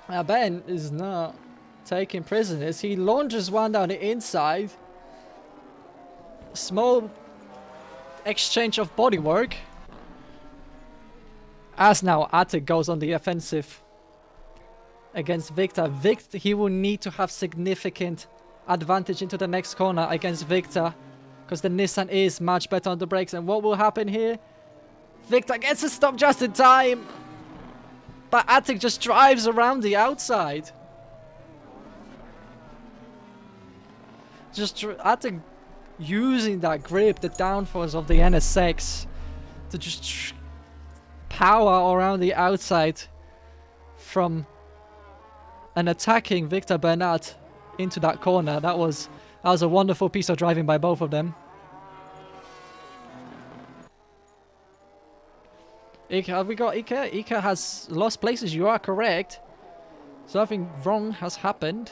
Now Ben is not taking prisoners. He launches one down the inside. Small exchange of bodywork. As now Attic goes on the offensive against Victor. Victor, he will need to have significant advantage into the next corner against Victor, because the Nissan is much better on the brakes. And what will happen here? Victor gets a stop just in time, but Attic just drives around the outside. Just Attic using that grip, the downforce of the NSX, to just power around the outside from an attacking Victor Bernard into that corner. That was a wonderful piece of driving by both of them. Ike, have we got Ike? Ike has lost places, you are correct. Something wrong has happened.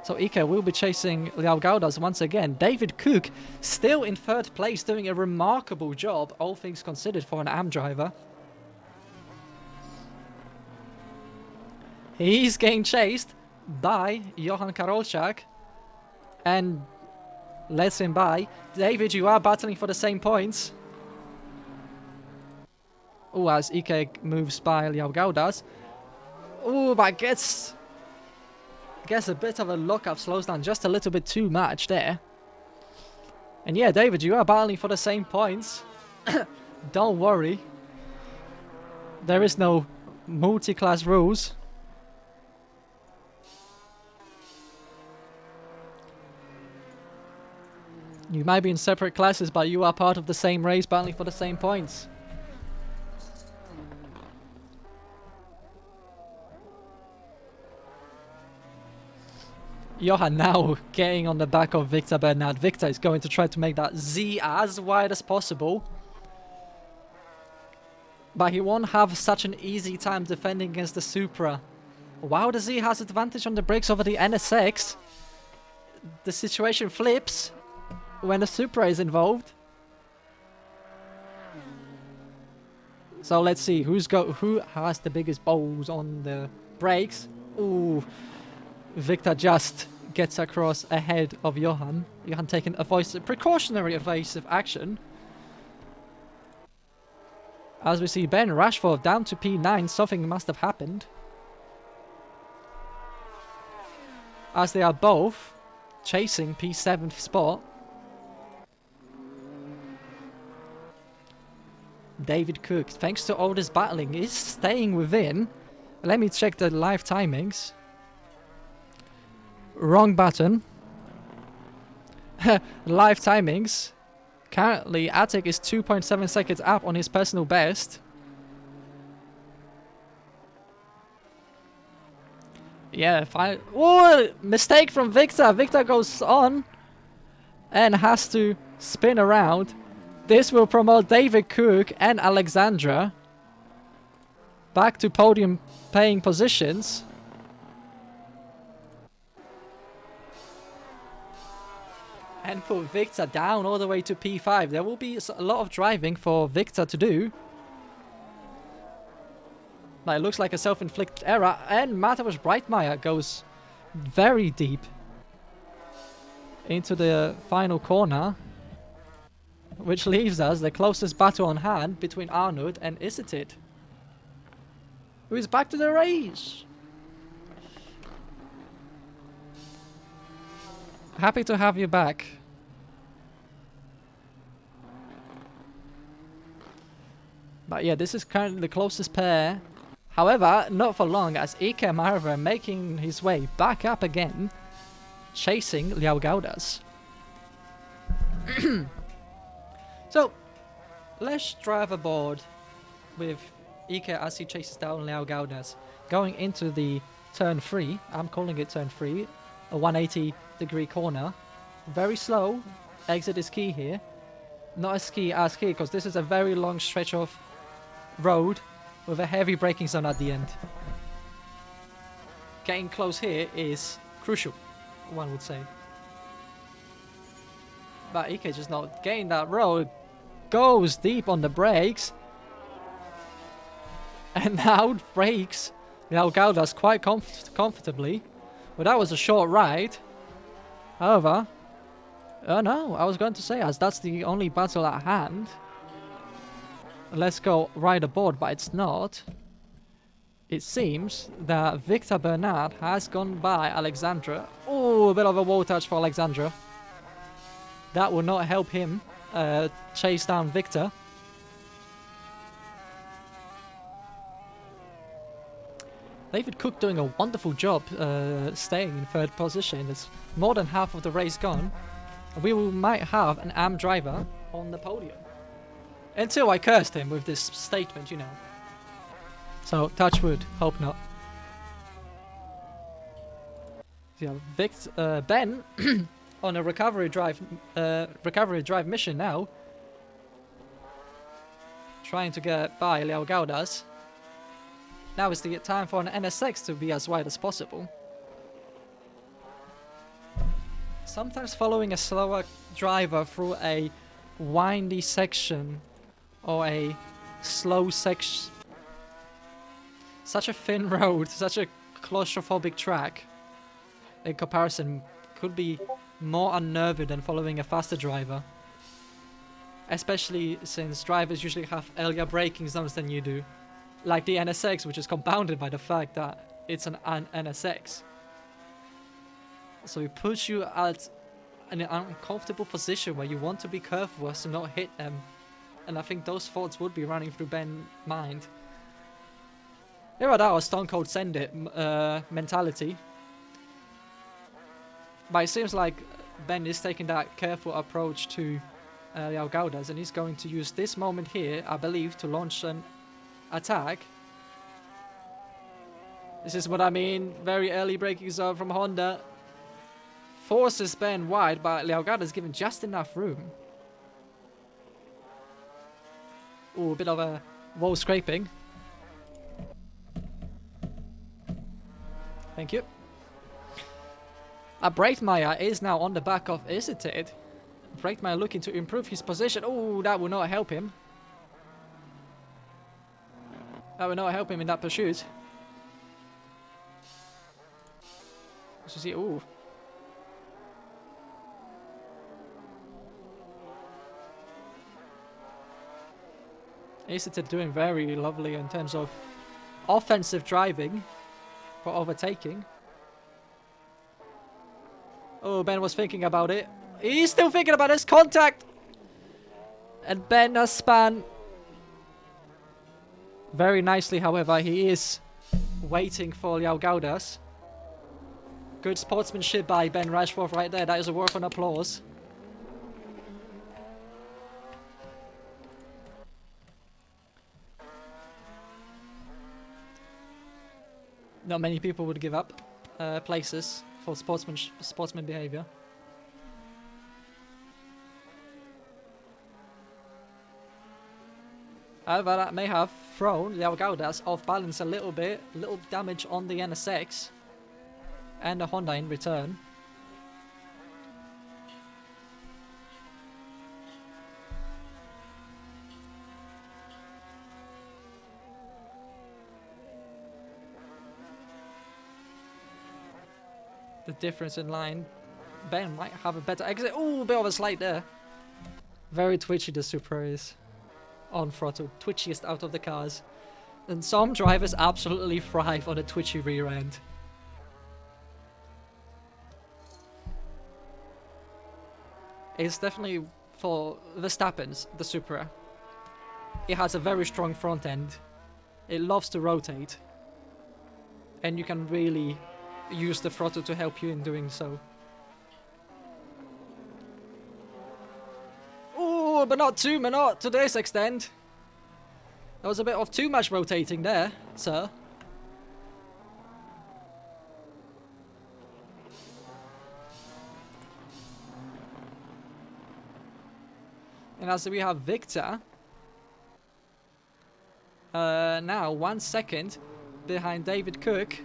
So Ike will be chasing Leao Gaudas once again. David Cook still in 3rd place, doing a remarkable job, all things considered, for an AM driver. He's getting chased by Johan Karolczak. And lets him by. David, you are battling for the same points. Oh, as Ike moves by Liao Gaudas. Oh, but gets a bit of a lockup, slows down just a little bit too much there. And yeah, David, you are battling for the same points. Don't worry. There is no multi-class rules. You might be in separate classes, but you are part of the same race, battling for the same points. Johan now getting on the back of Victor Bernard. Victor is going to try to make that Z as wide as possible. But he won't have such an easy time defending against the Supra. Wow, the Z has advantage on the brakes over the NSX. The situation flips when the Supra is involved. So let's see who has the biggest balls on the brakes. Ooh. Victor just gets across ahead of Johan. Johan taking a precautionary evasive action. As we see Ben Rashford down to P9, something must have happened. As they are both chasing P7th spot. David Cook, thanks to all this battling, is staying within. Let me check the live timings. Wrong button. Live timings. Currently, Attic is 2.7 seconds up on his personal best. Yeah, fine. Oh, mistake from Victor. Victor goes on and has to spin around. This will promote David Cook and Alexandra back to podium paying positions. And put Victor down all the way to P5. There will be a lot of driving for Victor to do. But it looks like a self-inflicted error. And Mateusz Breitmeier goes very deep into the final corner. Which leaves us the closest battle on hand between Arnold and Isitit, who is back to the race. Happy to have you back. But yeah, this is currently the closest pair. However, not for long, as Iker Marver making his way back up again, chasing Liao Gaudas. So, let's drive aboard with Iker as he chases down Liao Gaudas, going into the turn 3. I'm calling it turn 3, a 180-degree corner. Very slow. Exit is key here. Not as key because this is a very long stretch of road with a heavy braking zone at the end. Getting close here is crucial, one would say. But Ike just not getting that road, goes deep on the brakes, and now brakes Liao Gaudas quite comfortably. Well, that was a short ride. However, no, I was going to say, as that's the only battle at hand, let's go right aboard, but it's not. It seems that Victor Bernard has gone by Alexandra. Oh, a bit of a wall touch for Alexandra. That will not help him chase down Victor. David Cook doing a wonderful job staying in third position. It's more than half of the race gone. We might have an AM driver on the podium. Until I cursed him with this statement, you know. So, touch wood, hope not. Yeah, Ben on a recovery drive mission now. Trying to get by Liao Gaudas. Now is the time for an NSX to be as wide as possible. Sometimes following a slower driver through a windy section or a slow section, such a thin road, such a claustrophobic track in comparison could be more unnerving than following a faster driver. Especially since drivers usually have earlier braking zones than you do. Like the NSX, which is compounded by the fact that it's an NSX. So it puts you at an uncomfortable position where you want to be careful as to not hit them. And I think those thoughts would be running through Ben's mind. Either that or Stone Cold Send It mentality. But it seems like Ben is taking that careful approach to Leão Gaudas, and he's going to use this moment here, I believe, to launch an attack. This is what I mean. Very early braking zone from Honda. Forces Ben wide, but Leão Gaudas given just enough room. Ooh, a bit of a wall scraping. Thank you. Breitmeyer is now on the back of Isertyd. Breitmeyer looking to improve his position. Oh, that will not help him. That will not help him in that pursuit. So see, ooh. Isertyd doing very lovely in terms of offensive driving for overtaking. Oh, Ben was thinking about it. He's still thinking about his contact. And Ben has spun very nicely, however. He is waiting for Leão Gaudas. Good sportsmanship by Ben Rashforth right there. That is a worth of applause. Not many people would give up places for sportsman behavior. However, that may have thrown Leão Gaudas off balance a little bit. Little damage on the NSX. And the Honda in return. The difference in line. Ben might have a better exit. Ooh, a bit of a slide there. Very twitchy the Supra is. On throttle. Twitchiest out of the cars. And some drivers absolutely thrive on a twitchy rear end. It's definitely for Verstappen's, the Supra. It has a very strong front end. It loves to rotate. And you can really use the throttle to help you in doing so. Ooh, but not to this extent. There was a bit of too much rotating there, sir. And as we have Victor, now 1 second behind David Cook.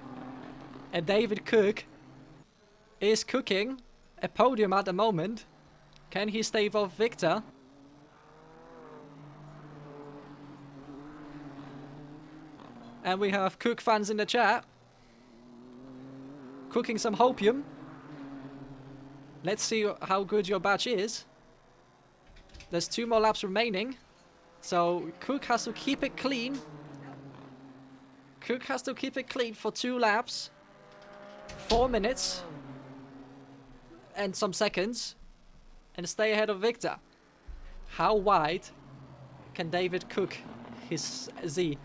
And David Cook is cooking a podium at the moment. Can he stave off Victor? And we have Cook fans in the chat. Cooking some hopium. Let's see how good your batch is. There's 2 more laps remaining. So Cook has to keep it clean. Cook has to keep it clean for 2 laps. 4 minutes. And some seconds. And stay ahead of Victor. How wide can David cook his Z?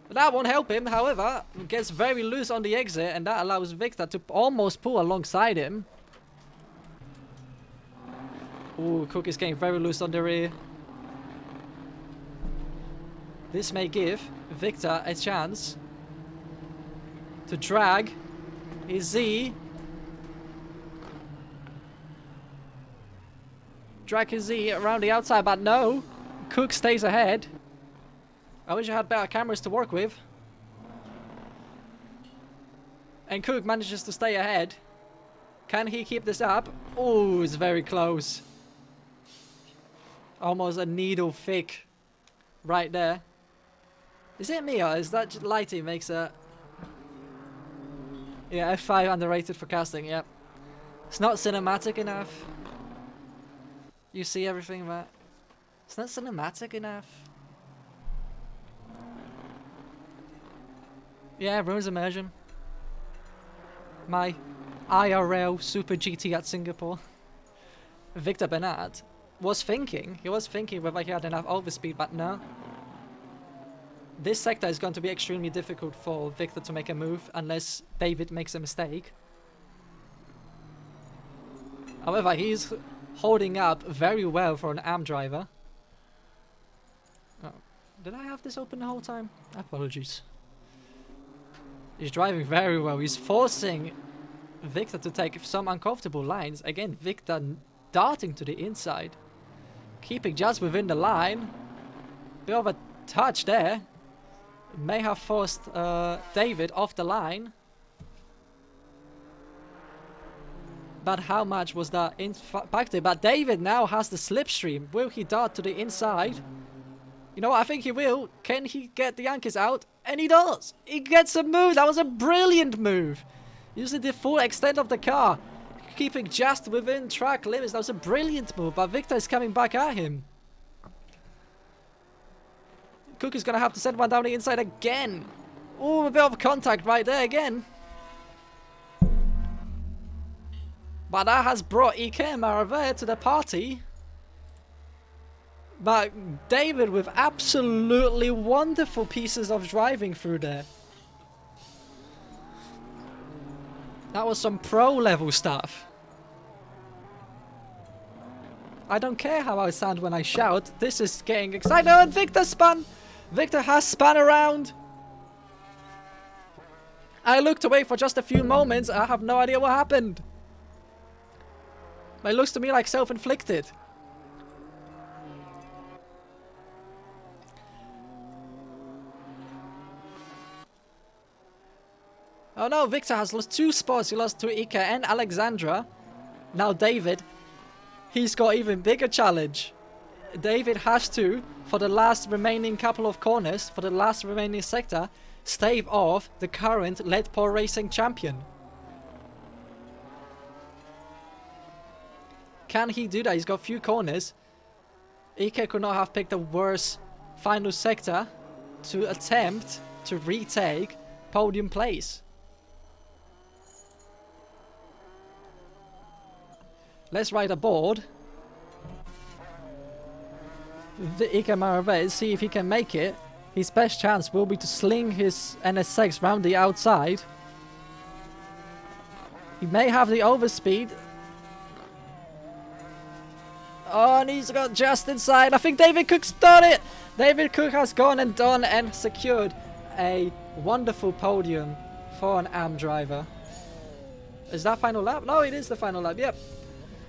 But that won't help him, however. Gets very loose on the exit. And that allows Victor to almost pull alongside him. Ooh, Cook is getting very loose on the rear. This may give Victor a chance to drag his Z. Drag his Z around the outside, but no. Cook stays ahead. I wish I had better cameras to work with. And Cook manages to stay ahead. Can he keep this up? Oh, it's very close. Almost a needle thick right there. Is it me or is that lighting makes a... Yeah, F5 underrated for casting, yep. It's not cinematic enough. You see everything, Matt? It's not cinematic enough. Yeah, Ruins Immersion. My IRL Super GT at Singapore. Victor Bernard was thinking, whether he had enough overspeed, but no. This sector is going to be extremely difficult for Victor to make a move unless David makes a mistake. However, he's holding up very well for an AM driver. Oh, did I have this open the whole time? Apologies. He's driving very well. He's forcing Victor to take some uncomfortable lines. Again, Victor darting to the inside. Keeping just within the line. Bit of a touch there. May have forced David off the line. But how much was that impacted? But David now has the slipstream. Will he dart to the inside? You know what? I think he will. Can he get the Yankees out? And he does. He gets a move. That was a brilliant move. Using the full extent of the car. Keeping just within track limits. That was a brilliant move. But Victor is coming back at him. Cook is going to have to send one down the inside again. Oh, a bit of contact right there again. But that has brought Iker Maraver to the party. But David with absolutely wonderful pieces of driving through there. That was some pro level stuff. I don't care how I sound when I shout. This is getting exciting. Oh, and Victor spun. Victor has spun around. I looked away for just a few moments. I have no idea what happened. But it looks to me like self-inflicted. Oh no, Victor has lost 2 spots. He lost to Iker and Alexandra. Now David, he's got even bigger challenge. David has to, for the last remaining couple of corners, for the last remaining sector, stave off the current Leadpole Racing champion. Can he do that? He's got few corners. Iker could not have picked a worse final sector to attempt to retake podium place. Let's ride aboard the Iker Maraver, see if he can make it. His best chance will be to sling his NSX round the outside. He may have the overspeed. Oh, and he's got just inside. I think David Cook's done it. David Cook has gone and done and secured a wonderful podium for an AM driver. Is that final lap? No, it is the final lap. Yep.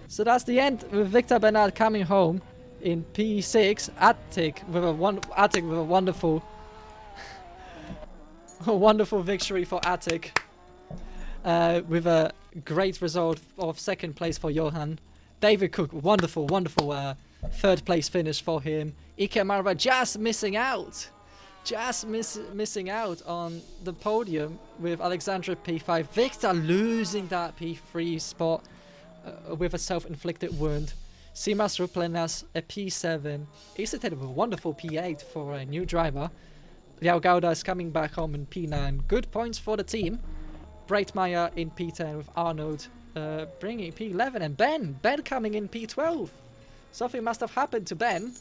So that's the end with Victor Bernard coming home in P6. Attic with a wonderful, a wonderful victory for Attic. With a great result of 2nd place for Johan. David Cook, wonderful 3rd place finish for him. Iker Maraver just missing out. Missing out on the podium with Alexandra P5. Victor losing that P3 spot with a self-inflicted wound. Simas Ruplinas a P7. Isated with a wonderful P8 for a new driver. Liao Gauda is coming back home in P9. Good points for the team. Breitmeyer in P10 with Arnold bringing P11, and Ben coming in P12. Something must have happened to Ben.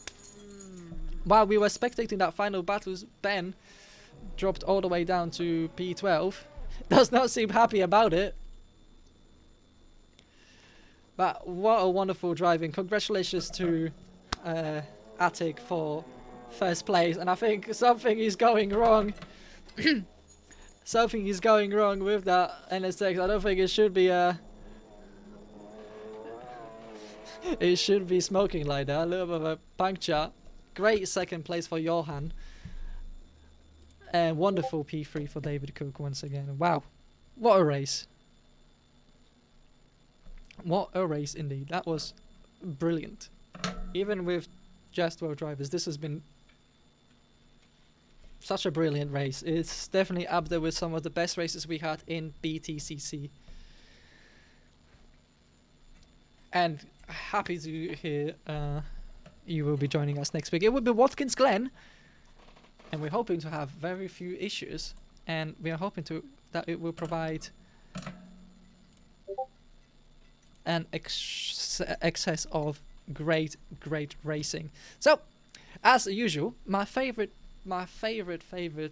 While we were spectating that final battle, Ben dropped all the way down to P12. Does not seem happy about it. But what a wonderful driving. Congratulations to Attic for 1st place. And I think something is going wrong. Something is going wrong with that NSX. I don't think it should be it should be smoking like that. A little bit of a puncture. Great 2nd place for Johan. And wonderful P3 for David Cook once again. Wow. What a race. What a race indeed. That was brilliant. Even with just 12 drivers, this has been such a brilliant race. It's definitely up there with some of the best races we had in BTCC. and happy to hear you will be joining us next week. It will be Watkins Glen, and we're hoping to have very few issues, and we are hoping that it will provide an excess of great racing. So, as usual, my favorite thing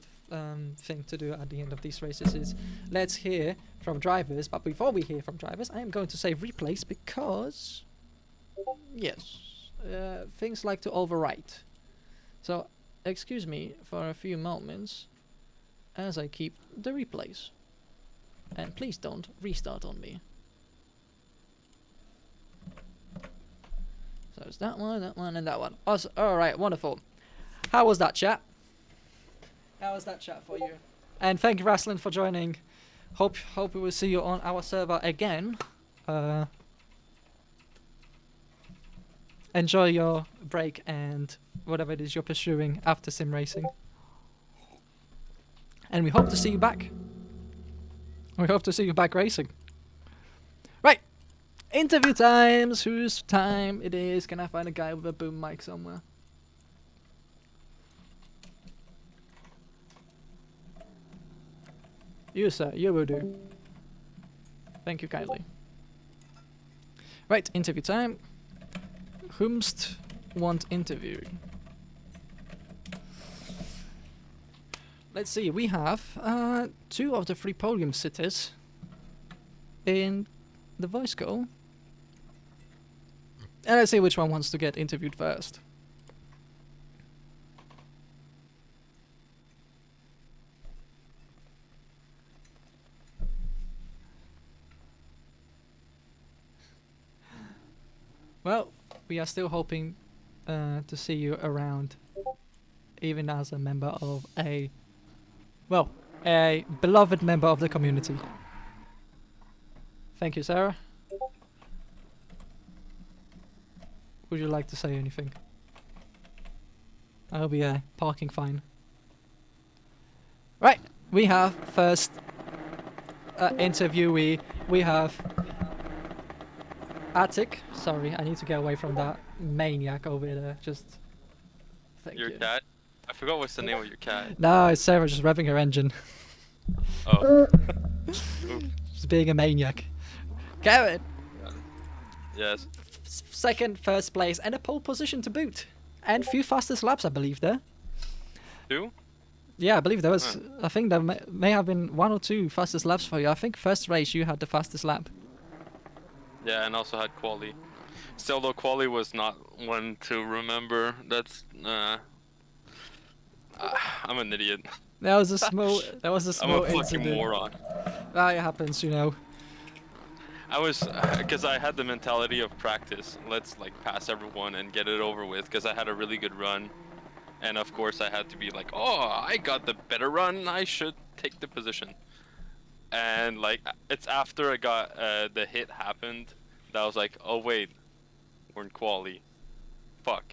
to do at the end of these races is let's hear from drivers. But before we hear from drivers, I am going to say replays because yes, things like to overwrite. So excuse me for a few moments as I keep the replays, and please don't restart on me. So it's that one, and that one. Awesome. All right, wonderful. How was that, chat? How was that chat for you? And thank you, Raslin, for joining. Hope we will see you on our server again. Enjoy your break and whatever it is you're pursuing after sim racing. And we hope to see you back. We hope to see you back racing. Right. Interview times. Whose time it is? Can I find a guy with a boom mic somewhere? You, sir. You will do. Thank you kindly. Right. Interview time. Whomst want interview? Let's see. We have 2 of the 3 podium sitters in the voice call. And let's see which one wants to get interviewed first. Well, we are still hoping to see you around, even as a member of a beloved member of the community. Thank you, Sarah. Would you like to say anything? I'll be a parking fine. Right, we have first interviewee. We have Attic. Sorry, I need to get away from that maniac over there. Just thank you. Your cat? I forgot what's the name of your cat. No, it's Sarah just revving her engine. Oh. Just being a maniac. Garrett. Yes. Second, first place, and a pole position to boot. And few fastest laps, I believe, there. 2? Yeah, I believe there was. I think there may have been 1 or 2 fastest laps for you. I think first race you had the fastest lap. Yeah, and also had quali. Still, though, quali was not one to remember. That's I'm an idiot. There was a small. There was a small I'm a fucking incident. moron. That happens, you know. I was, because I had the mentality of practice. Let's like pass everyone and get it over with. Because I had a really good run, and of course I had to be like, oh, I got the better run. I should take the position. And like, it's after I got the hit happened that I was like, oh wait, we're in quali. Fuck.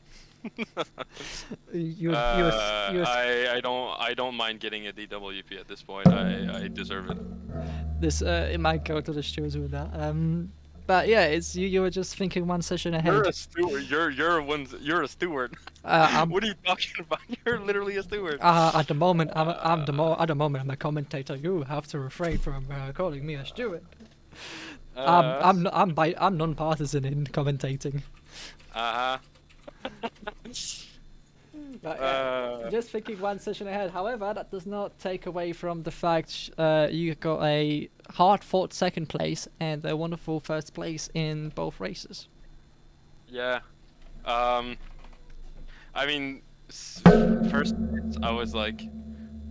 I don't mind getting a DWP at this point. I deserve it. This it might go to the stewards with that. But yeah, it's you were just thinking one session ahead. You're a steward. You're a steward. What are you talking about? You're literally a steward. At the moment, I'm a commentator. You have to refrain from calling me a steward. I'm non-partisan in commentating. Just thinking one session ahead. However, that does not take away from the fact you got a hard-fought second place and a wonderful first place in both races. Yeah. I mean, first I was like,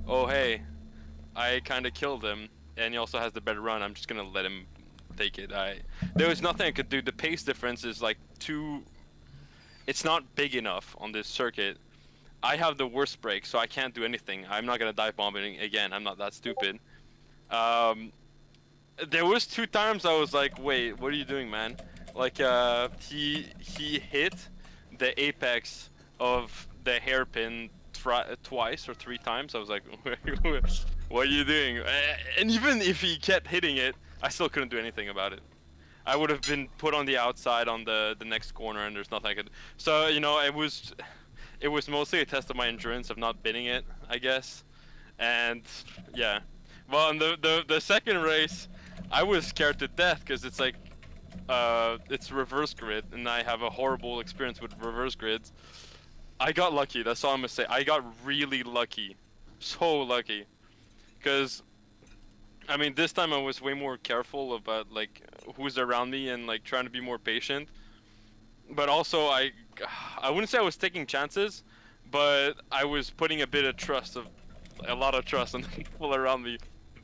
oh hey, I kind of killed him, and he also has the better run. I'm just gonna let him take it. There was nothing I could do. The pace difference is like it's not big enough on this circuit. I have the worst brake, so I can't do anything. I'm not gonna dive bomb it again. I'm not that stupid. There was 2 times I was like, wait, what are you doing, man? Like, he hit the apex of the hairpin twice or 3 times. I was like, what are you doing? And even if he kept hitting it, I still couldn't do anything about it. I would have been put on the outside on the next corner, and there's nothing I could. So you know, it was mostly a test of my endurance of not binning it, I guess. And yeah, well, in the second race, I was scared to death because it's like it's reverse grid, and I have a horrible experience with reverse grids. I got lucky. That's all I'm gonna say. I got really lucky, so lucky, because I mean this time I was way more careful about like who's around me and like trying to be more patient. But also I wouldn't say I was taking chances, but I was putting a lot of trust on the people around me,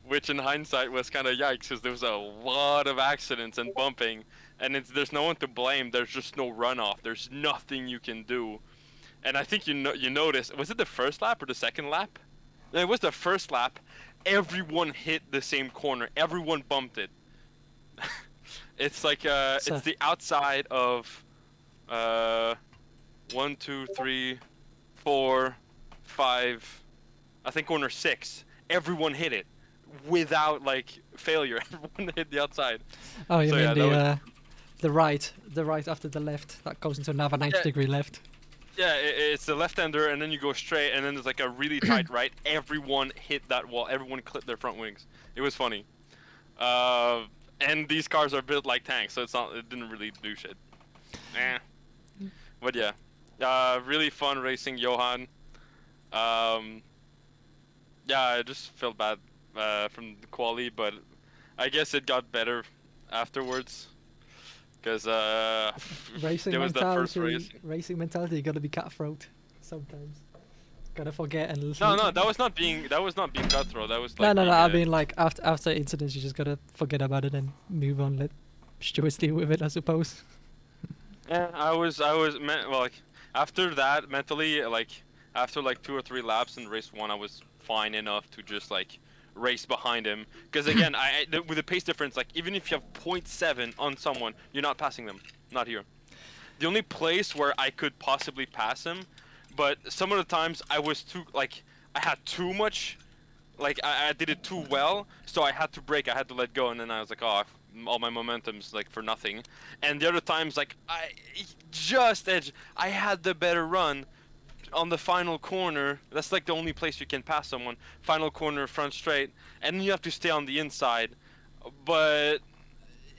which in hindsight was kind of yikes because there was a lot of accidents and bumping, and there's no one to blame. There's just no runoff. There's nothing you can do. And I think you noticed, was it the first lap or the second lap? It was the first lap. Everyone hit the same corner. Everyone bumped it. It's like So- it's the outside of 1, 2, 3, 4, 5. I think corner 6. Everyone hit it without like failure. Everyone hit the outside. Oh, you So, mean yeah, that the right after the left that goes into another 90-degree left. Yeah, it's the left-hander, and then you go straight, and then there's like a really tight right. Everyone hit that wall. Everyone clipped their front wings. It was funny. And these cars are built like tanks, so it didn't really do shit. Eh. But yeah, really fun racing, Johan. Yeah, I just felt bad from the quali, but I guess it got better afterwards. Because Racing it was the first mentality. race. Racing mentality. You gotta be cutthroat sometimes. Gotta forget and. No, that was not being cutthroat. That was No, like no, no. being, I mean, like after incidents, you just gotta forget about it and move on. Let stewards deal with it, I suppose. yeah, well, like after that mentally, like after like 2 or 3 laps in race 1, I was fine enough to just like race behind him. Because again, with the pace difference, like even if you have 0.7 on someone, you're not passing them. Not here. The only place where I could possibly pass him, but some of the times I was too like I had too much, like I did it too well, so I had to brake. I had to let go, and then I was like, oh, all my momentum's like for nothing. And the other times, like I had the better run on the final corner. That's like the only place you can pass someone. Final corner, front straight, and then you have to stay on the inside. But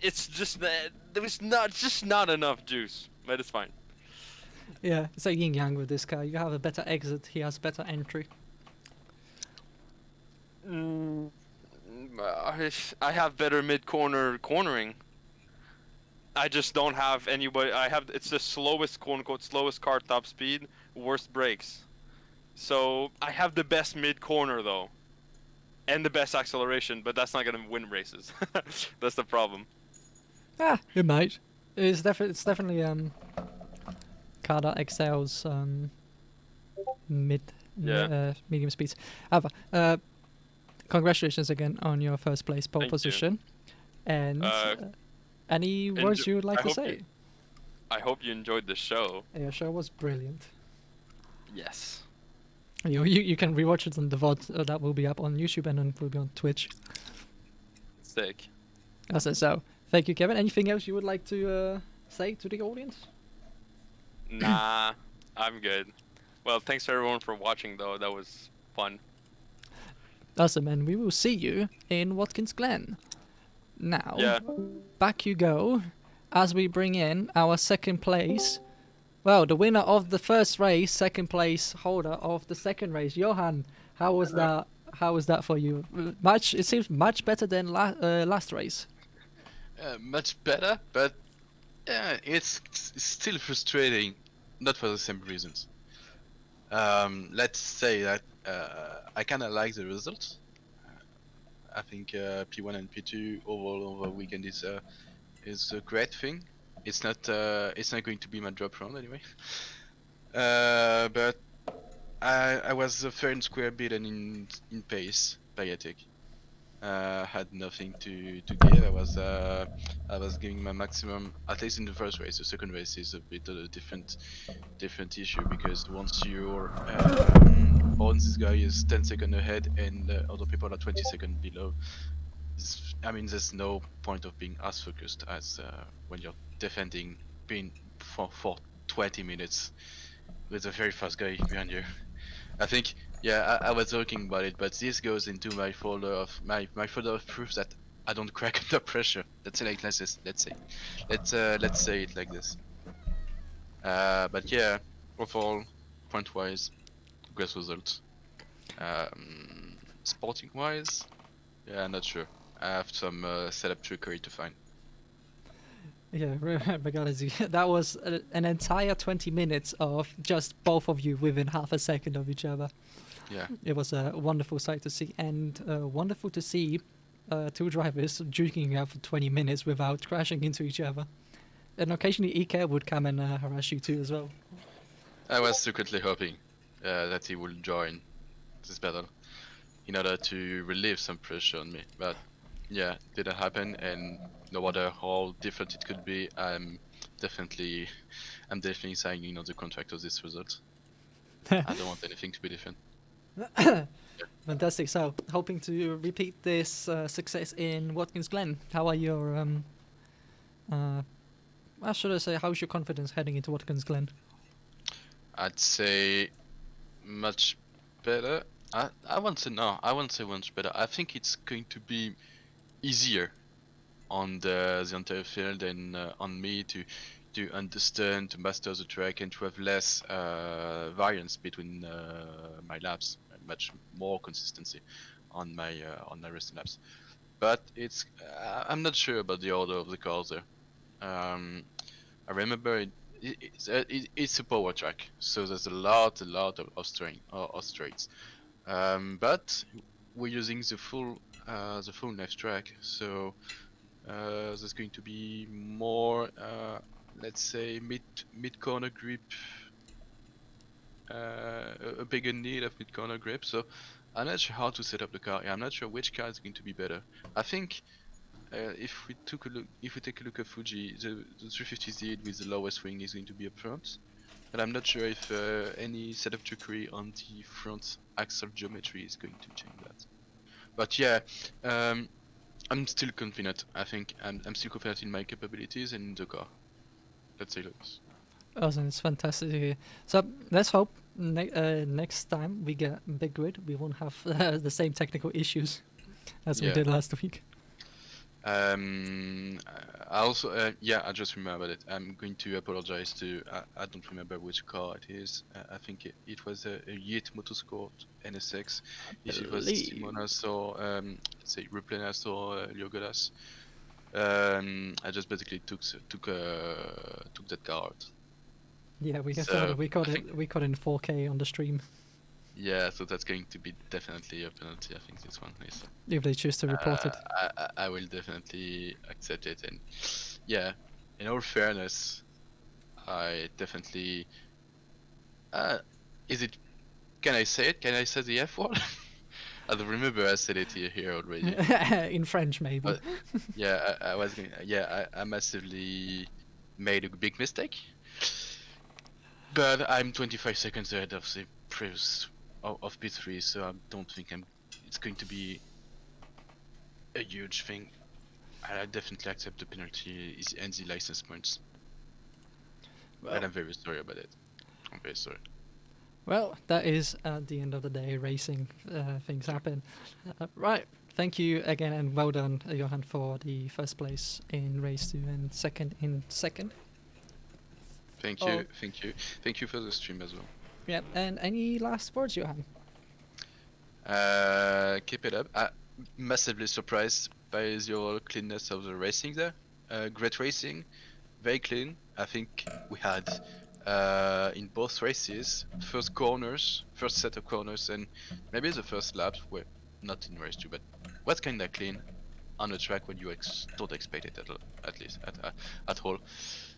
it's just that there was not enough juice. But it's fine. Yeah, it's like yin yang with this guy. You have a better exit. He has better entry. I have better mid cornering. I just don't have anybody. It's the slowest, quote unquote, slowest car top speed, worst brakes. So I have the best mid corner though, and the best acceleration, but that's not gonna win races. That's the problem. Ah, it might. It's definitely Kada excels medium speeds. However, congratulations again on your first place pole Thank you. position. And any words you would like I to hope say? I hope you enjoyed the show. Your show was brilliant. Yes. You can rewatch it on the VOD that will be up on YouTube and then will be on Twitch. Sick. So, thank you, Kevin. Anything else you would like to say to the audience? Nah, I'm good. Well, thanks everyone for watching though. That was fun. Awesome, and we will see you in Watkins Glen. Now, Yeah. back you go, as we bring in our second place. Well, the winner of the first race, second place holder of the second race, Johan. How was that? How was that for you? It seems much better than last race. Much better, but it's still frustrating. Not for the same reasons. Let's say that I kind of like the results. I think P1 and P2 overall over the weekend is a great thing. It's not going to be my drop round anyway. But I was fair and square beaten in pace by Etic. Had nothing to give. I was giving my maximum, at least in the first race. The second race is a bit of a different issue, because once this guy is 10 seconds ahead and other people are 20 seconds below, I mean, there's no point of being as focused as when you're defending being for 20 minutes with a very fast guy behind you. I think, yeah, I was talking about it, but this goes into my folder of my folder of proofs that I don't crack under pressure. Let's say like this. Let's say it like this. But yeah, overall, point wise, great result. Sporting wise, yeah, not sure. I have some setup trickery to find. Yeah, regardless, that was an entire 20 minutes of just both of you within half a second of each other. Yeah. It was a wonderful sight to see, and wonderful to see two drivers duking out for 20 minutes without crashing into each other. And occasionally Ike would come and harass you too as well. I was secretly hoping that he would join this battle in order to relieve some pressure on me, but yeah, didn't happen. And no matter how different it could be, I'm definitely signing on the contract of this result. I don't want anything to be different. Fantastic. So, hoping to repeat this success in Watkins Glen. How are your, how should I say, how's your confidence heading into Watkins Glen? I'd say much better. I won't say no. I won't say much better. I think it's going to be easier on the entire field and on me to understand, to master the track, and to have less variance between my laps, and much more consistency on my racing laps. But it's I'm not sure about the order of the cars there. I remember it's a power track, so there's a lot of straights. But we're using the full left track, so there's going to be more, let's say, mid corner grip, a bigger need of mid corner grip. So I'm not sure how to set up the car. I'm not sure which car is going to be better. I think if we take a look at Fuji, the 350Z with the lowest wing is going to be up front. But I'm not sure if any setup trickery on the front axle geometry is going to change that. But yeah, I'm still confident. I think I'm still confident in my capabilities and in the car. Let's say this. Awesome, it's fantastic to hear. So let's hope next time we get Big Grid, we won't have the same technical issues as we Yeah. did last week. I also, yeah, I just remembered it. I'm going to apologize to, I don't remember which car it is. I think it was a Yeet Motorsport NSX. If it was believe- Simonas or, let's say, Replenas or Liogolas. I just basically took that car out. Yeah, we So, thought we caught I it. We caught it in 4K on the stream. Yeah, so that's going to be definitely a penalty. I think this one is. If they choose to report it. I will definitely accept it, and yeah, in all fairness, I definitely. Is it? Can I say it? Can I say the F word? I don't remember. I said it here already. In French, maybe. But yeah, I was. Yeah, I massively made a big mistake. But I'm 25 seconds ahead of the previous of P3, so I don't think it's going to be a huge thing. I definitely accept the penalty and the license points. Well, And I'm very sorry about it. I'm very sorry. well, that is at the end of the day, racing things happen. Right. Thank you again, and well done, Johan, for the first place in race 2 and second in second. Thank Oh. you, thank you for the stream as well. Yeah. And any last words, Johan? Keep it up. Massively surprised by your cleanness of the racing there. Great racing, very clean. I think we had in both races first set of corners, and maybe the first laps were not in race 2, but was kind of clean on a track when you don't expect it at all.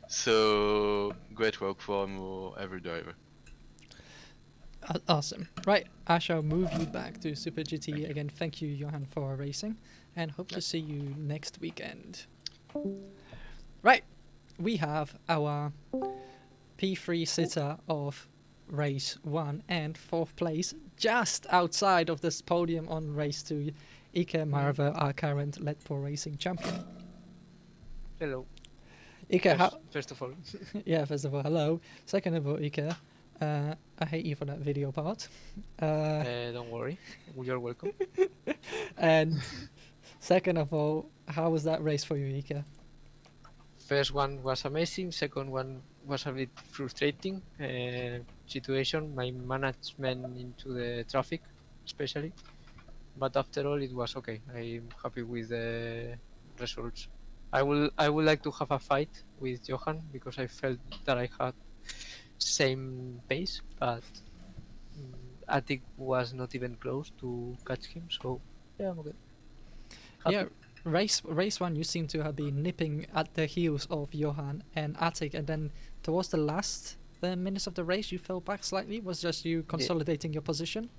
So great work from every driver. Awesome. Right, I shall move you back to Super GT Thank you. again. Thank you, Johan, for racing, and hope to Yeah. see you next weekend. Right, we have our P3 sitter of race 1 and 4th place, just outside of this podium on race 2. Ike Marava, our current Let Pro Racing champion. Hello. Ike, First of all. yeah, first of all, hello. Second of all, Ike, I hate you for that video part. Don't worry. You're welcome. And second of all, how was that race for you, Ike? First one was amazing. Second one was a bit frustrating situation. My management into the traffic, especially. But after all, it was okay. I'm happy with the results. I would like to have a fight with Johan because I felt that I had same pace, but Attic was not even close to catch him. So yeah, I'm okay. Happy. Yeah, race 1, you seem to have been nipping at the heels of Johan and Attic, and then towards the last minutes of the race, you fell back slightly. Was just you consolidating your position?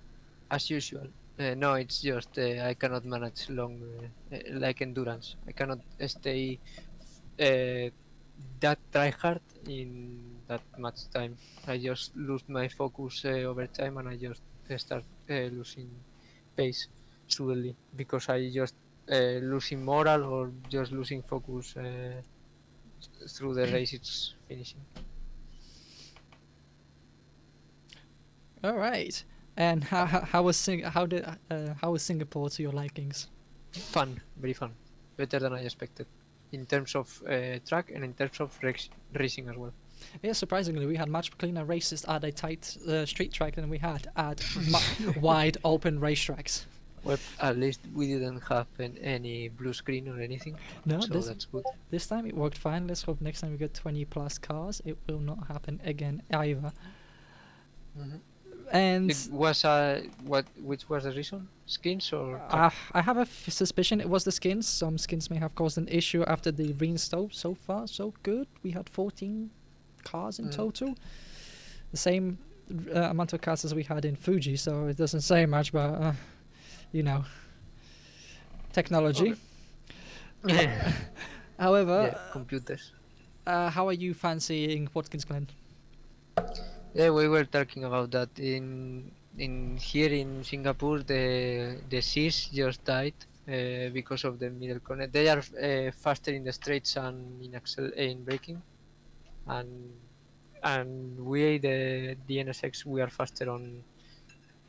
As usual. No, it's just I cannot manage long like endurance. I cannot stay that try hard in that much time. I just lose my focus over time, and I just start losing pace suddenly because I just losing moral or just losing focus through the race. It's finishing. All right. And how was Singapore to your likings? Fun, very fun, better than I expected, in terms of track and in terms of racing as well. Yeah, surprisingly, we had much cleaner races at a tight street track than we had at wide open racetracks. Well, at least we didn't have any blue screen or anything. No, so that's good. This time it worked fine. Let's hope next time we get 20 plus cars, it will not happen again either. Mm-hmm. And it was which was the reason? Skins or? I have a suspicion it was the skins. Some skins may have caused an issue after the reinstall. So far, so good. We had 14 cars in total. The same amount of cars as we had in Fuji, so it doesn't say much, but you know, technology. Okay. However, yeah, computers. How are you fancying Watkins Glen? Yeah, we were talking about that in here in Singapore. The Seas just died because of the middle corner. They are faster in the straights and in braking, and we the NSX we are faster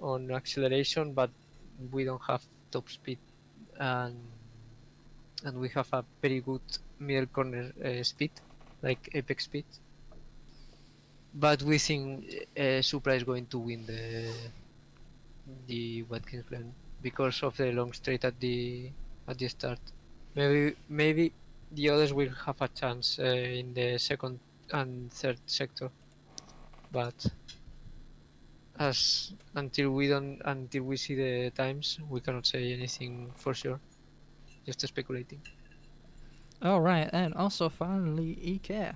on acceleration, but we don't have top speed, and we have a very good middle corner speed, like apex speed. But we think Supra is going to win the Watkins Glen because of the long straight at the start. Maybe the others will have a chance in the second and third sector, but until we see the times, we cannot say anything for sure. Just speculating. All right, and also finally, Ike.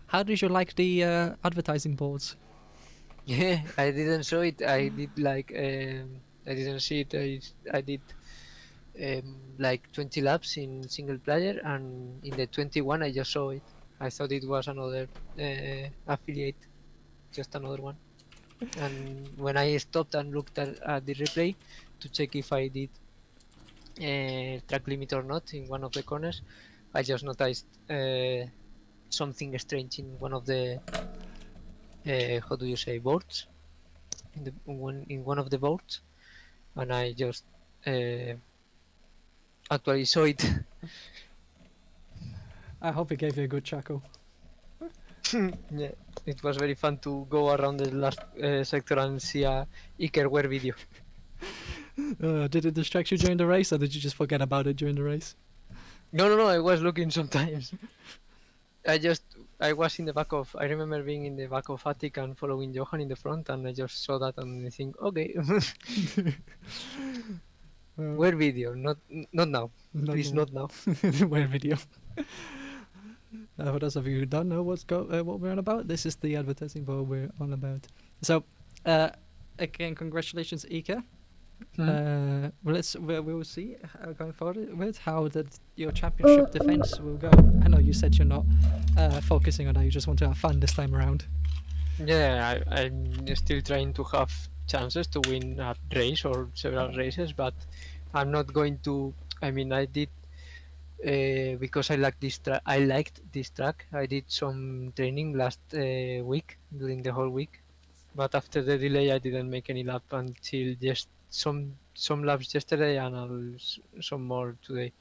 How did you like the advertising boards? Yeah, I didn't show it. I did like I didn't see it. I did like 20 laps in single player, and in the 21 I just saw it. I thought it was another affiliate, just another one. And when I stopped and looked at the replay to check if I did track limit or not in one of the corners, I just noticed something strange in one of the how do you say, boards, in one of the boards, and I just actually saw it. I hope it gave you a good chuckle. Yeah, it was very fun to go around the last sector and see a Iker Wear video. Did it distract you during the race, or did you just forget about it during the race? No, I was looking sometimes. I was in the back of, I remember being in the back of Attic and following Johan in the front, and I just saw that and I think, okay. Where video? Not now. Please, not now. Where video? For those of you who don't know what we're on about, this is the advertising board we're on about. So, again, congratulations, Ike. We'll see going forward with how your championship defense will go. I know you said you're not focusing on that; you just want to have fun this time around. Yeah, I'm still trying to have chances to win a race or several races, but I'm not going to. I mean, I did because I like this track. I liked this track. I did some training last week during the whole week, but after the delay, I didn't make any lap until just some laps yesterday and some more today.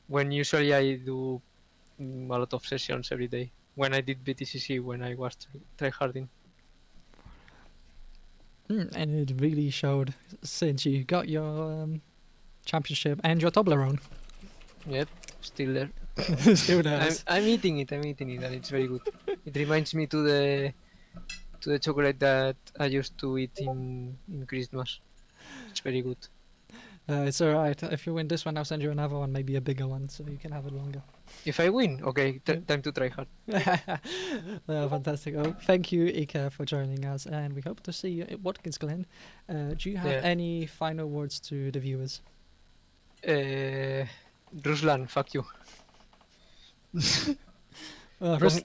When usually I do a lot of sessions every day. When I did BTCC, when I was tryharding. And it really showed since you got your championship and your Toblerone. Yep, still there. Still there. I'm eating it. I'm eating it, and it's very good. It reminds me to the chocolate that I used to eat in Christmas. It's very good. It's alright. If you win this one, I'll send you another one, maybe a bigger one, so you can have it longer. If I win, okay, time to try hard. Fantastic. Oh, thank you, Ika, for joining us, and we hope to see you at Watkins Glen. Do you have Yeah. any final words to the viewers? Ruslan, fuck you.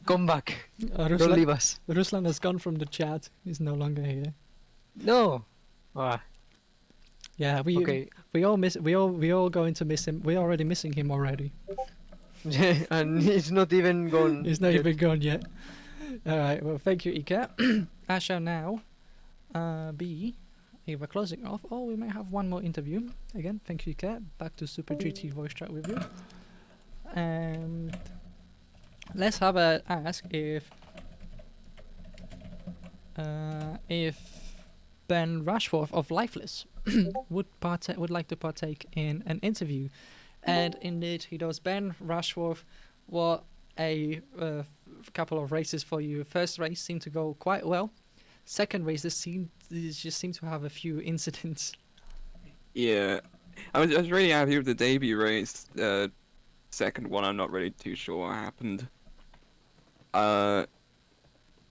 Come back. Don't leave us. Ruslan has gone from the chat. He's no longer here. No. Ah, Yeah, okay. we all going to miss him. We're already missing him already. And it's not even gone. He's not yet. even gone yet. All right. Well, thank you, Ika. I shall now be either closing off, or we may have one more interview. Again, thank you, Ika. Back to Super GT voice chat with you. And let's have a ask if Ben Rashforth of Lifeless would like to partake in an interview. And indeed he does. Ben Rashforth, what a couple of races for you. First race seemed to go quite well. Second race, just seemed to have a few incidents. Yeah, I was really happy with the debut race. Second one, I'm not really too sure what happened. I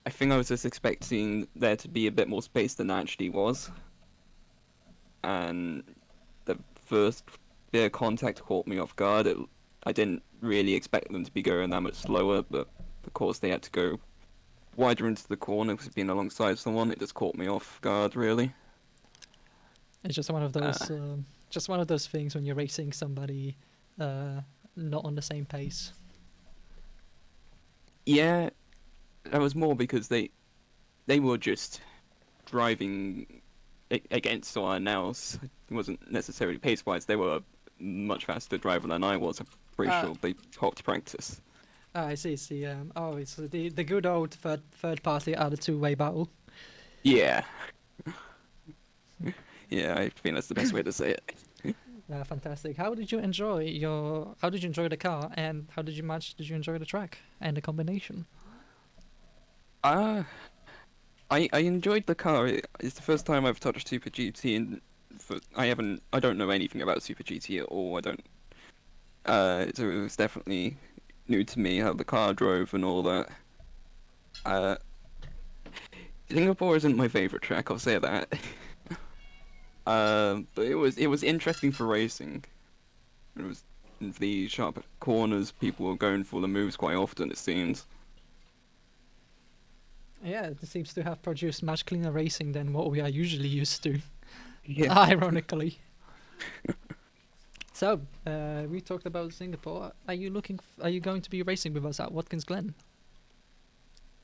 think I was just expecting there to be a bit more space than there actually was. And the first bit of contact caught me off guard. I didn't really expect them to be going that much slower, but of course they had to go wider into the corner because being alongside someone, it just caught me off guard, really. It's just one of those things when you're racing somebody not on the same pace. Yeah, that was more because they were just driving against someone else. It wasn't necessarily pace-wise. They were a much faster driver than I was. I'm pretty sure they hopped practice. I see. It's the it's the good old third party out of two-way battle. Yeah. Yeah, I think that's the best way to say it. Fantastic. How did you enjoy the car, and how did you enjoy the track and the combination? I enjoyed the car. It's the first time I've touched Super GT, and I don't know anything about Super GT at all. I don't. So it was definitely new to me how the car drove and all that. Singapore isn't my favorite track. I'll say that. But it was interesting for racing. It was the sharp corners. People were going for the moves quite often. It seems. Yeah, it seems to have produced much cleaner racing than what we are usually used to. Yeah. Ironically. So, we talked about Singapore. Are you going to be racing with us at Watkins Glen?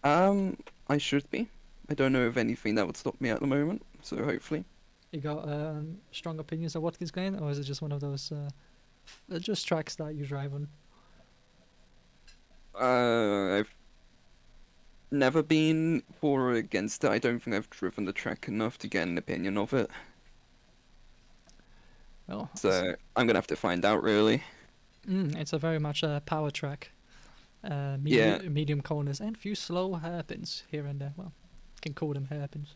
I should be. I don't know of anything that would stop me at the moment. So hopefully. You got strong opinions of Watkins Glen, or is it just one of those just tracks that you drive on? I've never been for or against it. I don't think I've driven the track enough to get an opinion of it. Well, So I'm gonna have to find out, really. it's a very much a power track. Yeah. Medium corners and few slow hairpins here and there. Well, can call them hairpins.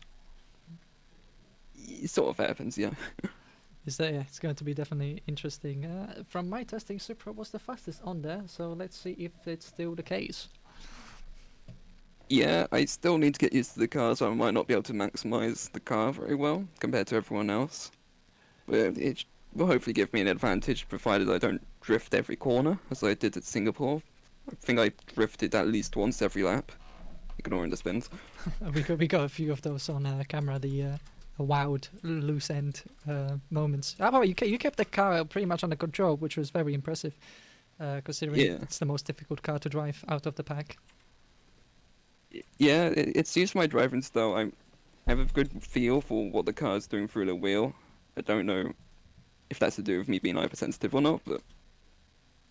It sort of happens, yeah. It's going to be definitely interesting. From my testing, Supra was the fastest on there, so let's see if it's still the case. Yeah, I still need to get used to the car, so I might not be able to maximize the car very well compared to everyone else. But it will hopefully give me an advantage, provided I don't drift every corner, as I did at Singapore. I think I drifted at least once every lap. ignoring the spins. We got a few of those on camera. The wild loose end moments. However, you kept the car pretty much under control, which was very impressive, considering Yeah. it's the most difficult car to drive out of the pack. Yeah, it's used my driving style. I have a good feel for what the car is doing through the wheel. I don't know if that's to do with me being hypersensitive or not, but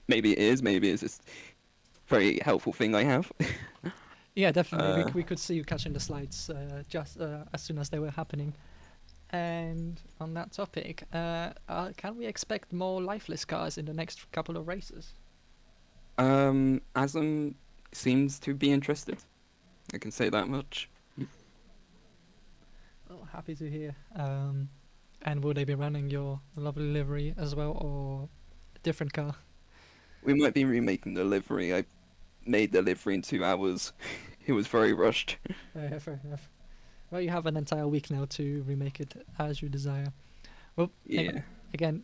maybe it is. Maybe it's just a very helpful thing I have. Yeah, definitely. Uh, We could see you catching the slides just as soon as they were happening. And on that topic, can we expect more lifeless cars in the next couple of races? Asm seems to be interested. I can say that much. Oh, happy to hear. And will they be running your lovely livery as well, or a different car? We might be remaking the livery. I made the livery in 2 hours. It was very rushed. Yeah, fair enough. Well, you have an entire week now to remake it as you desire. Well, Yeah. again,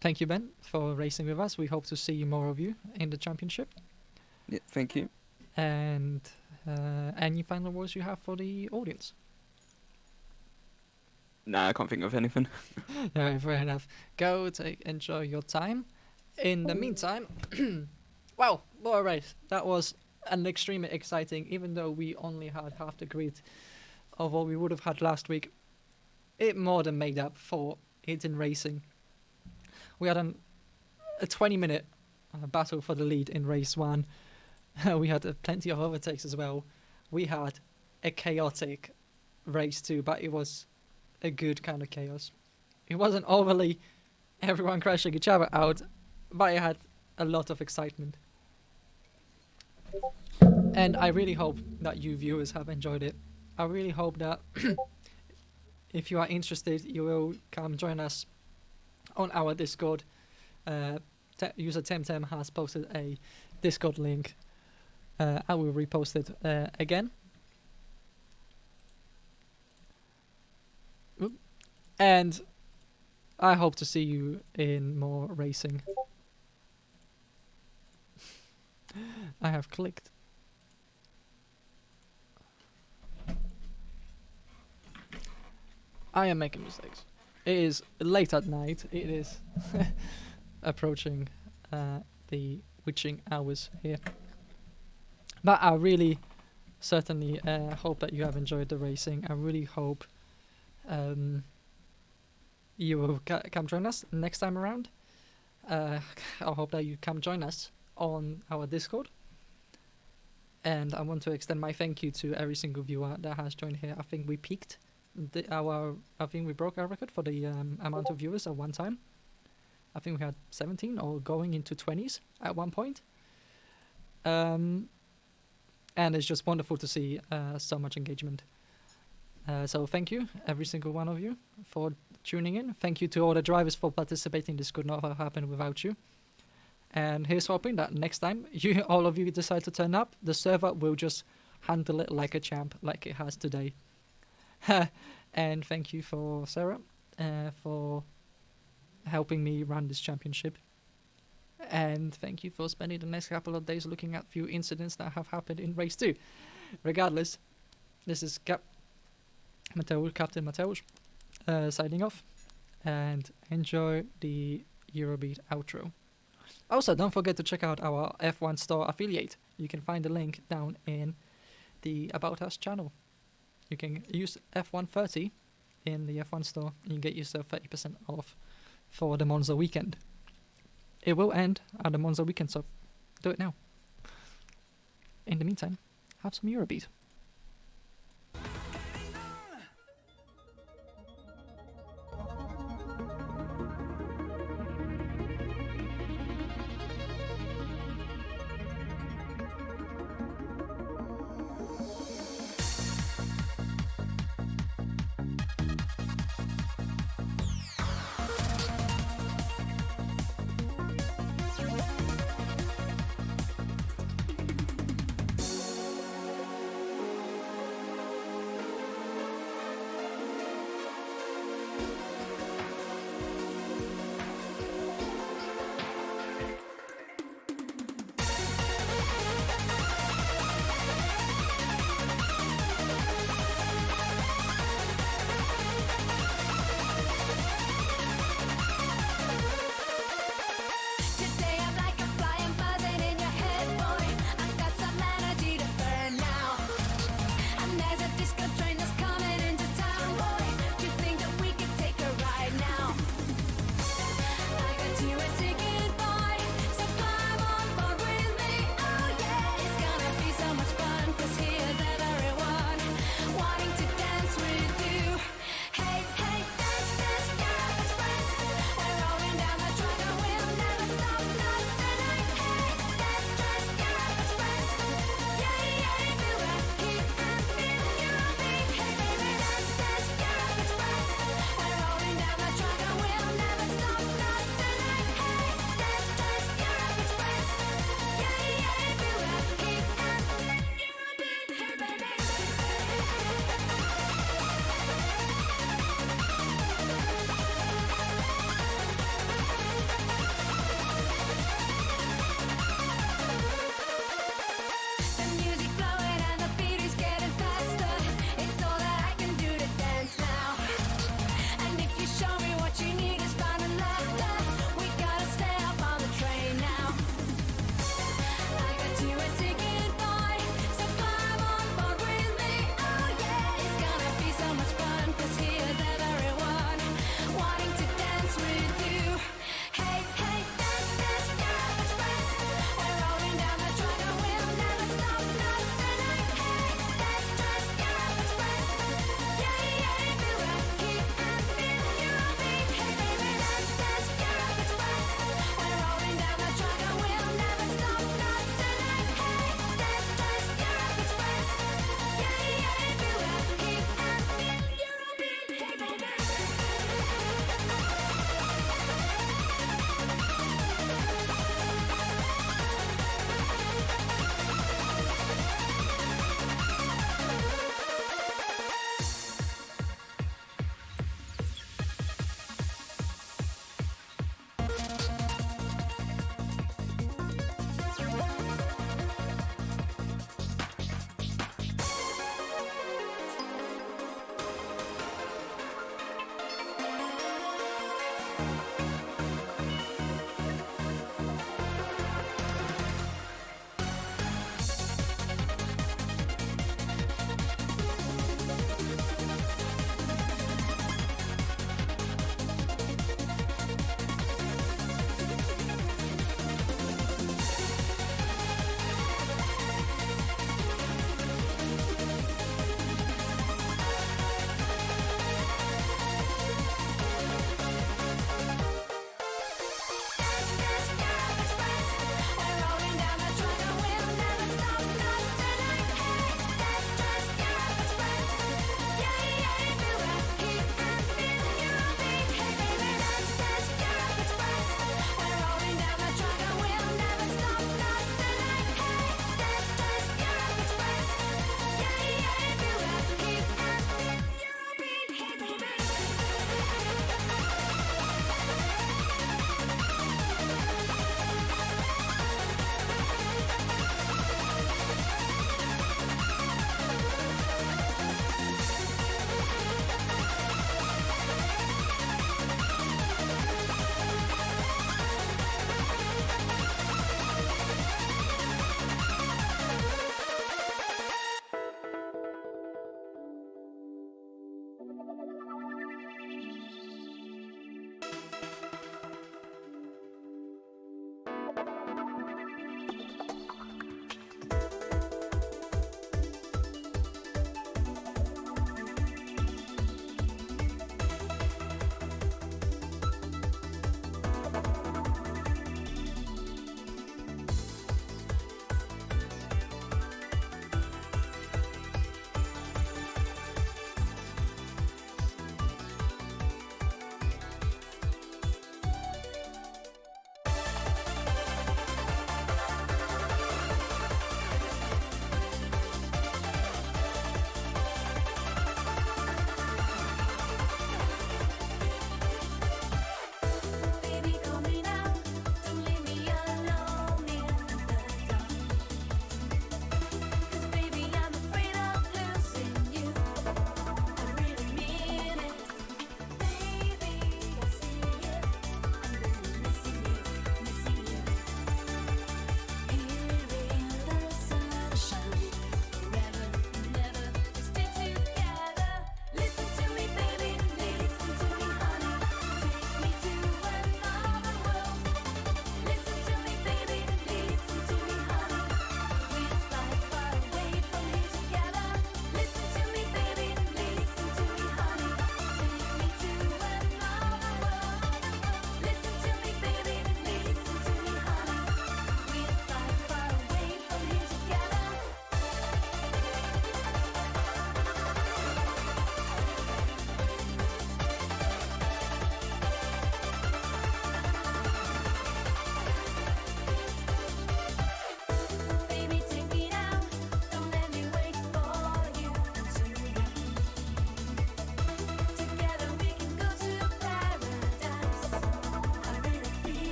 thank you, Ben, for racing with us. We hope to see more of you in the championship. Yeah, thank you. And any final words you have for the audience? Nah, I can't think of anything. Alright, fair enough. Go enjoy your time. In the meantime, wow, what a race! That was an extremely exciting. Even though we only had half the grid of what we would have had last week, it more than made up for it in racing. We had a 20-minute battle for the lead in race 1. We had plenty of overtakes as well. We had a chaotic race 2, but it was a good kind of chaos. It wasn't overly everyone crashing each other out, but it had a lot of excitement. And I really hope that you viewers have enjoyed it. I really hope that if you are interested, you will come join us on our Discord. User Temtem has posted a Discord link. I will repost it again. Oop. And I hope to see you in more racing. I have clicked. I am making mistakes. It is late at night. It is approaching the witching hours here. But I really certainly hope that you have enjoyed the racing. I really hope you will come join us next time around. I hope that you come join us on our Discord. And I want to extend my thank you to every single viewer that has joined here. I think we peaked. I think we broke our record for the amount of viewers at one time. I think we had 17 or going into 20s at one point. And it's just wonderful to see so much engagement. So thank you, every single one of you, for tuning in. Thank you to all the drivers for participating. This could not have happened without you. And here's hoping that next time all of you decide to turn up, the server will just handle it like a champ, like it has today. And thank you for Sarah for helping me run this championship. And thank you for spending the next couple of days looking at few incidents that have happened in race 2. Regardless, this is Captain Mateusz signing off, and enjoy the Eurobeat outro. Also, don't forget to check out our F1 store affiliate. You can find the link down in the About Us channel. You can use F130 in the F1 store and you get yourself 30% off for the Monza weekend. It will end at the Monza weekend, so do it now. In the meantime, have some Eurobeat.